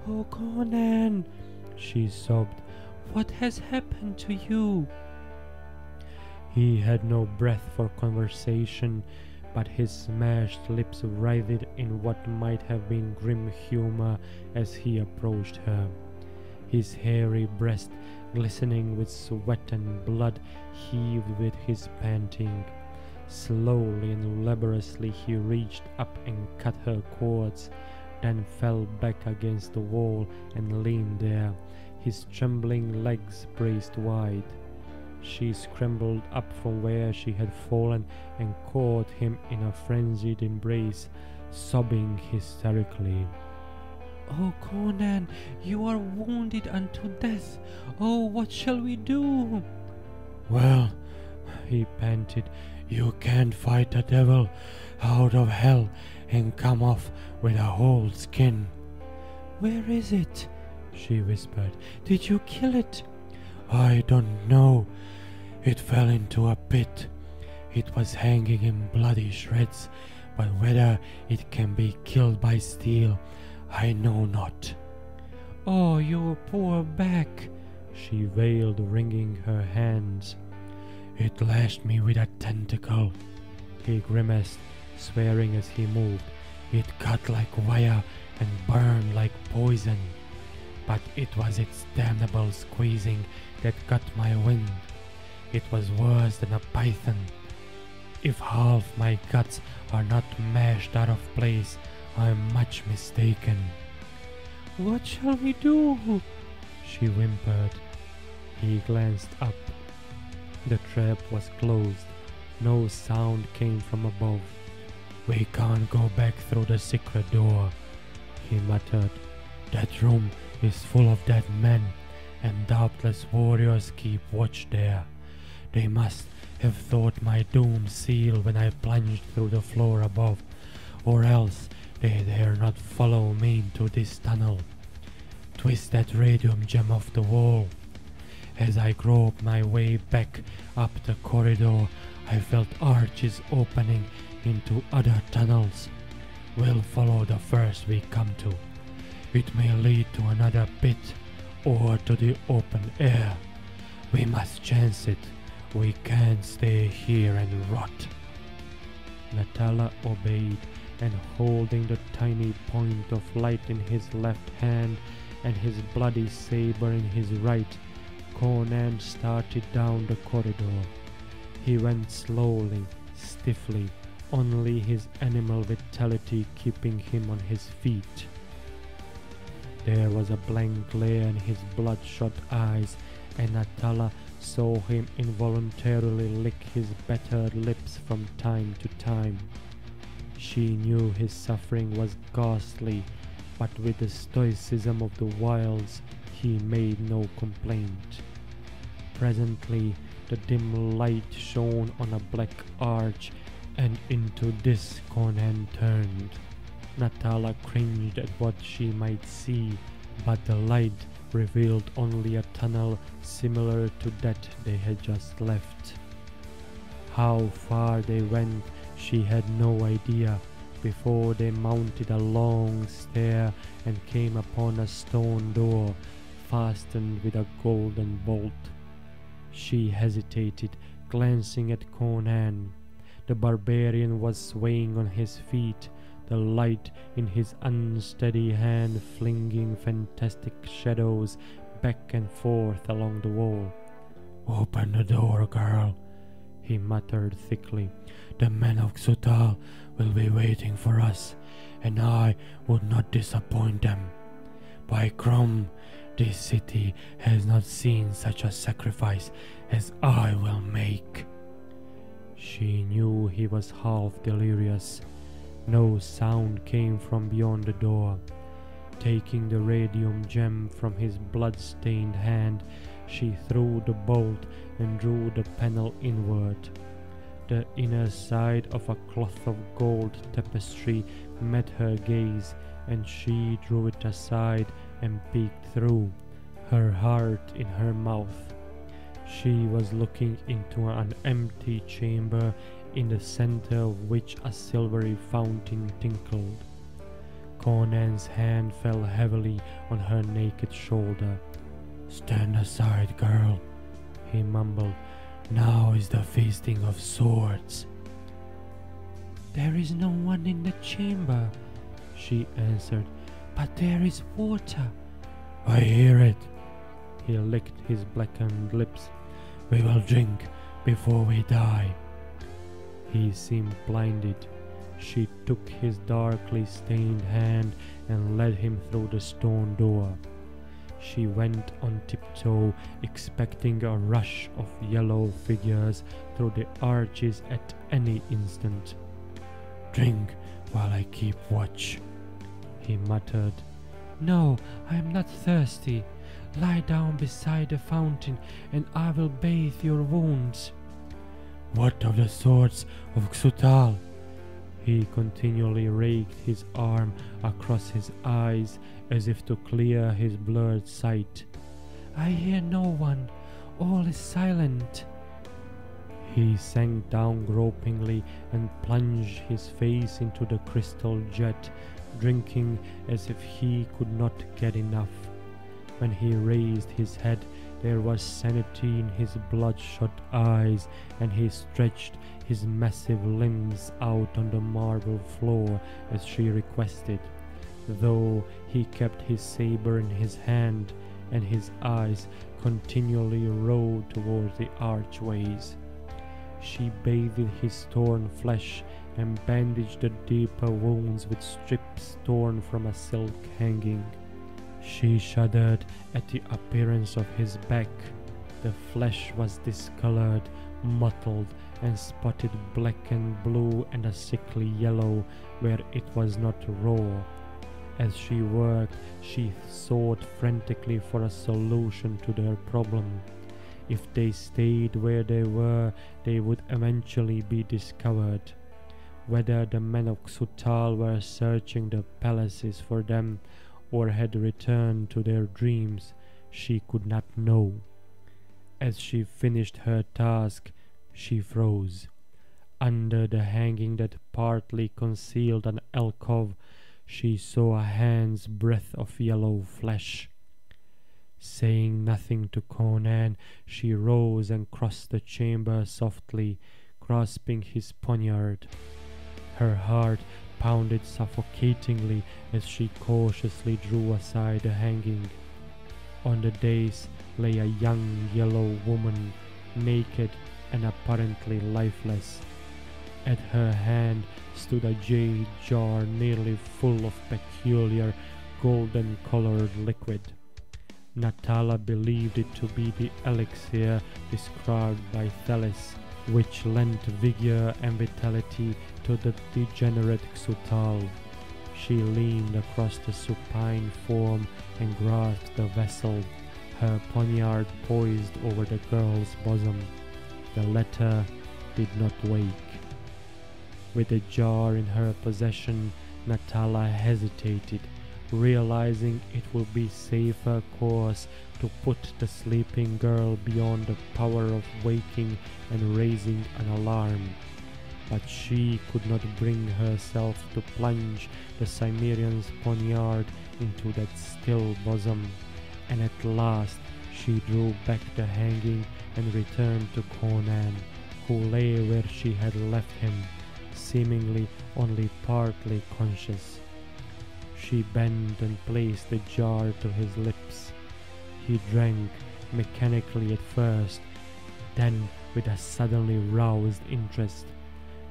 "Oh, Conan," she sobbed, "what has happened to you?" He had no breath for conversation, but his smashed lips writhed in what might have been grim humor as he approached her. His hairy breast, glistening with sweat and blood, heaved with his panting. Slowly and laboriously he reached up and cut her cords, then fell back against the wall and leaned there, his trembling legs braced wide. She scrambled up from where she had fallen and caught him in a frenzied embrace, sobbing hysterically. "Oh, Conan, you are wounded unto death. Oh, what shall we do?" "Well," he panted, "you can't fight the devil out of hell and come off with a whole skin." "Where is it?" she whispered. "Did you kill it?" "I don't know. It fell into a pit. It was hanging in bloody shreds, but whether it can be killed by steel, I know not." "Oh, your poor back," she wailed, wringing her hands. "It lashed me with a tentacle," he grimaced, swearing as he moved. "It cut like wire and burned like poison. But it was its damnable squeezing that got my wind. It was worse than a python. If half my guts are not mashed out of place, I'm much mistaken." "What shall we do?" she whimpered. He glanced up. The trap was closed. No sound came from above. "We can't go back through the secret door," he muttered. "That room is full of dead men, and doubtless warriors keep watch there. They must have thought my doom sealed when I plunged through the floor above, or else they dare not follow me into this tunnel. Twist that radium gem off the wall." As I groped my way back up the corridor, I felt arches opening into other tunnels. We'll follow the first we come to. It may lead to another pit or to the open air. We must chance it. We can't stay here and rot." Natala obeyed, and holding the tiny point of light in his left hand and his bloody saber in his right, Conan started down the corridor. He went slowly, stiffly, only his animal vitality keeping him on his feet. There was a blank glare in his bloodshot eyes, and Natala saw him involuntarily lick his battered lips from time to time. She knew his suffering was ghastly, but with the stoicism of the wilds he made no complaint. Presently the dim light shone on a black arch, and into this Conan turned. Natala cringed at what she might see, but the light revealed only a tunnel similar to that they had just left. How far they went she had no idea, before they mounted a long stair and came upon a stone door fastened with a golden bolt. She hesitated, glancing at Conan. The barbarian was swaying on his feet, the light in his unsteady hand flinging fantastic shadows back and forth along the wall. "Open the door, girl," he muttered thickly. "The men of Xuthal will be waiting for us, and I would not disappoint them. By Crom, this city has not seen such a sacrifice as I will make." She knew he was half delirious. No sound came from beyond the door. Taking the radium gem from his blood-stained hand, she threw the bolt and drew the panel inward. The inner side of a cloth of gold tapestry met her gaze, and she drew it aside and peeked through, her heart in her mouth. She was looking into an empty chamber, in the center of which a silvery fountain tinkled. Conan's hand fell heavily on her naked shoulder. "Stand aside, girl," he mumbled. "Now is the feasting of swords." "There is no one in the chamber," she answered, "but there is water." "I hear it." He licked his blackened lips. "We will drink before we die." He seemed blinded. She took his darkly stained hand and led him through the stone door. She went on tiptoe, expecting a rush of yellow figures through the arches at any instant. "Drink while I keep watch," he muttered. "No, I am not thirsty. Lie down beside the fountain, and I will bathe your wounds." "What of the swords of Xuthal?" He continually raked his arm across his eyes as if to clear his blurred sight. "I hear no one. All is silent." He sank down gropingly and plunged his face into the crystal jet, drinking as if he could not get enough. When he raised his head, there was sanity in his bloodshot eyes, and he stretched his massive limbs out on the marble floor as she requested, though he kept his saber in his hand, and his eyes continually roved towards the archways. She bathed his torn flesh and bandaged the deeper wounds with strips torn from a silk hanging. She shuddered at the appearance of his back. The flesh was discolored, mottled, and spotted black and blue and a sickly yellow where it was not raw. As she worked, she sought frantically for a solution to their problem. If they stayed where they were, they would eventually be discovered. Whether the men of Xuthal were searching the palaces for them, or had returned to their dreams, she could not know. As she finished her task, she froze. Under the hanging that partly concealed an alcove, she saw a hand's breadth of yellow flesh. Saying nothing to Conan, she rose and crossed the chamber softly, grasping his poniard. Her heart pounded suffocatingly as she cautiously drew aside the hanging. On the dais lay a young yellow woman, naked and apparently lifeless. At her hand stood a jade jar nearly full of peculiar golden-colored liquid. Natala believed it to be the elixir described by Thales, which lent vigor and vitality to the degenerate Xuthal. She leaned across the supine form and grasped the vessel, her poniard poised over the girl's bosom. The latter did not wake. With the jar in her possession, Natala hesitated, realizing it would be safer course to put the sleeping girl beyond the power of waking and raising an alarm. But she could not bring herself to plunge the Cimmerian's poniard into that still bosom, and at last she drew back the hanging and returned to Conan, who lay where she had left him, seemingly only partly conscious. She bent and placed the jar to his lips. He drank, mechanically at first, then with a suddenly roused interest.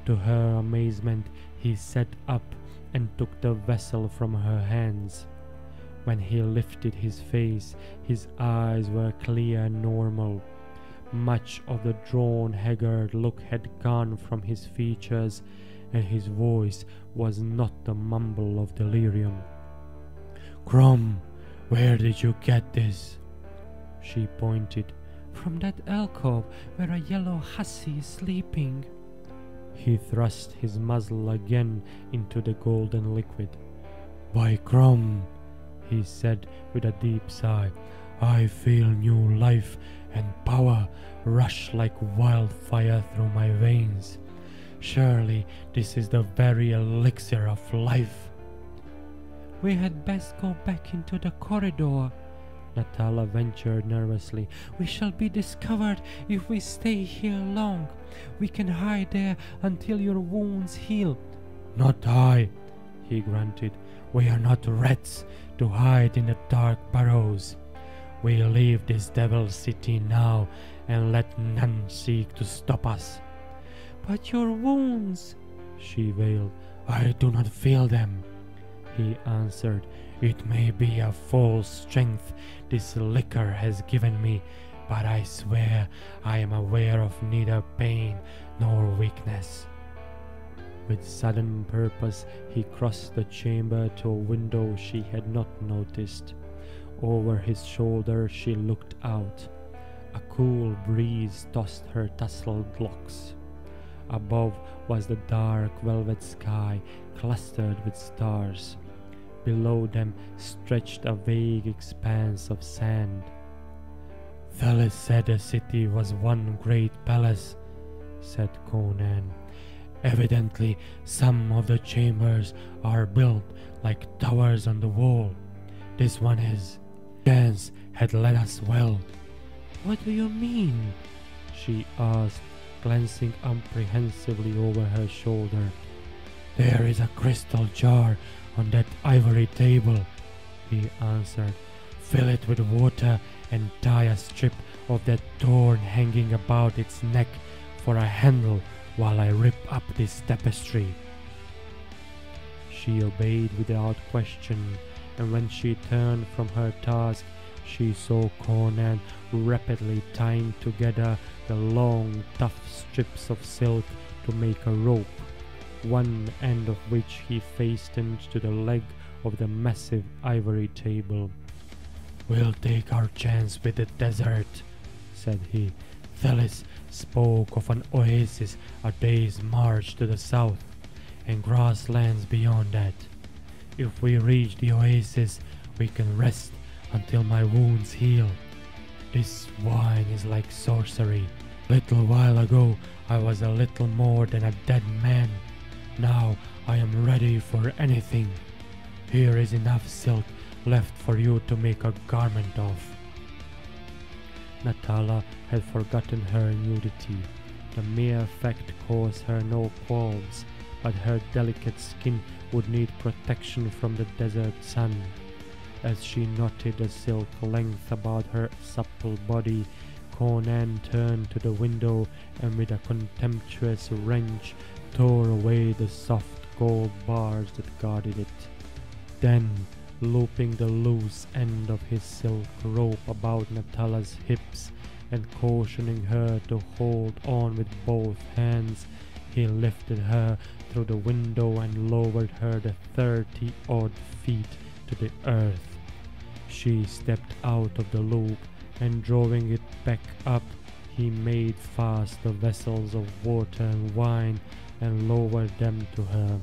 To her amazement, he sat up and took the vessel from her hands. When he lifted his face, his eyes were clear and normal. Much of the drawn, haggard look had gone from his features, and his voice was not the mumble of delirium. "Crom, where did you get this?" She pointed. "From that alcove where a yellow hussy is sleeping." He thrust his muzzle again into the golden liquid. "By Crom," he said with a deep sigh, "I feel new life and power rush like wildfire through my veins. Surely this is the very elixir of life." "We had best go back into the corridor," Natala ventured nervously. "We shall be discovered if we stay here long. We can hide there until your wounds heal." "Not I," he grunted. "We are not rats to hide in the dark burrows. We leave this devil city now and let none seek to stop us." "But your wounds," she wailed. "I do not feel them," he answered. "It may be a false strength this liquor has given me, but I swear I am aware of neither pain nor weakness." With sudden purpose, he crossed the chamber to a window she had not noticed. Over his shoulder she looked out. A cool breeze tossed her tousled locks. Above was the dark velvet sky clustered with stars. Below them stretched a vague expanse of sand. "Thelis said the city was one great palace," said Conan. "Evidently some of the chambers are built like towers on the wall. This one is. Chance had led us well." "What do you mean?" she asked, glancing apprehensively over her shoulder. "There is a crystal jar on that ivory table," he answered. "Fill it with water and tie a strip of that thorn hanging about its neck for a handle while I rip up this tapestry." She obeyed without question, and when she turned from her task, she saw Conan rapidly tying together the long, tough strips of silk to make a rope, one end of which he fastened to the leg of the massive ivory table. "We'll take our chance with the desert," said he. "Thelis spoke of an oasis a day's march to the south, and grasslands beyond that. If we reach the oasis, we can rest until my wounds heal. This wine is like sorcery. Little while ago I was a little more than a dead man. Now I am ready for anything. Here is enough silk left for you to make a garment of." Natala had forgotten her nudity. The mere fact caused her no qualms, but her delicate skin would need protection from the desert sun. As she knotted the silk length about her supple body, Conan turned to the window and with a contemptuous wrench tore away the soft gold bars that guarded it. Then, looping the loose end of his silk rope about Natala's hips and cautioning her to hold on with both hands, he lifted her through the window and lowered her the 30-odd feet to the earth. She stepped out of the loop, and drawing it back up, he made fast the vessels of water and wine and lowered them to her.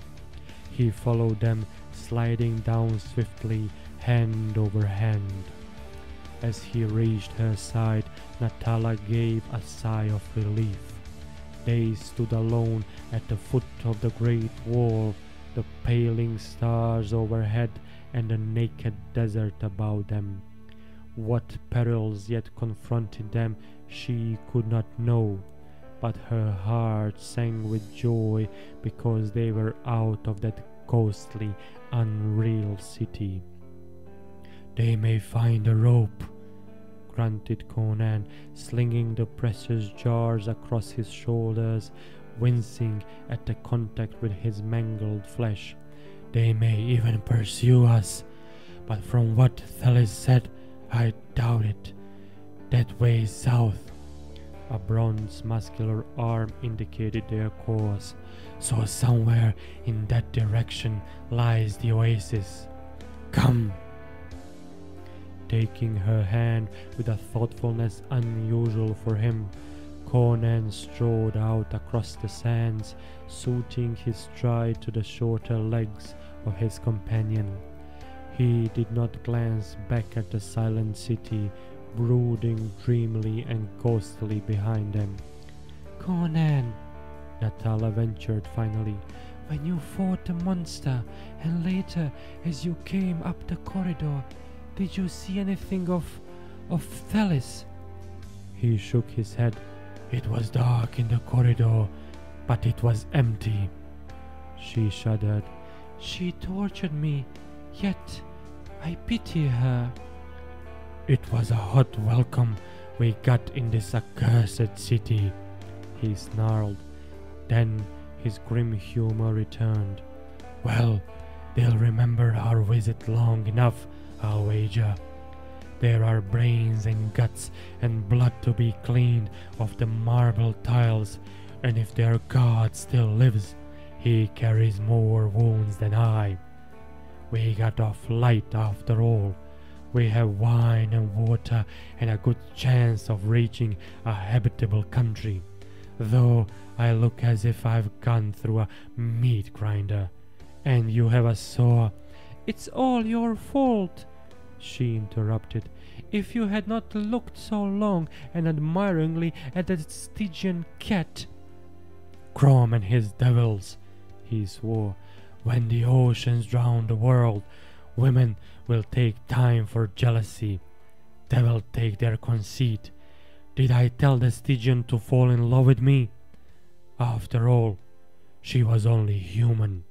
He followed them, sliding down swiftly, hand over hand. As he reached her side, Natala gave a sigh of relief. They stood alone at the foot of the great wall, the paling stars overhead and the naked desert about them. What perils yet confronted them she could not know, but her heart sang with joy because they were out of that ghostly, unreal city. "They may find a rope," grunted Conan, slinging the precious jars across his shoulders, wincing at the contact with his mangled flesh. "They may even pursue us, but from what Thelis said, I doubt it. That way south." A bronze muscular arm indicated their course. "So somewhere in that direction lies the oasis. Come." Taking her hand with a thoughtfulness unusual for him, Conan strode out across the sands, suiting his stride to the shorter legs of his companion. He did not glance back at the silent city, brooding dreamily and ghostly behind them. "Conan," Natala ventured finally, "when you fought the monster, and later as you came up the corridor, did you see anything of Thelis?" He shook his head. "It was dark in the corridor, but it was empty." She shuddered. "She tortured me, yet I pity her." "It was a hot welcome we got in this accursed city," he snarled. Then his grim humor returned. "Well, they'll remember our visit long enough, I'll wager. There are brains and guts and blood to be cleaned off the marble tiles, and if their god still lives, he carries more wounds than I. We got off light after all. We have wine and water and a good chance of reaching a habitable country, though I look as if I've gone through a meat grinder. And you have a sore—" "It's all your fault," she interrupted. "If you had not looked so long and admiringly at that Stygian cat—" "Crom and his devils," he swore. "When the oceans drown the world, women will take time for jealousy. Devil take their conceit. Did I tell the Stygian to fall in love with me? After all, she was only human."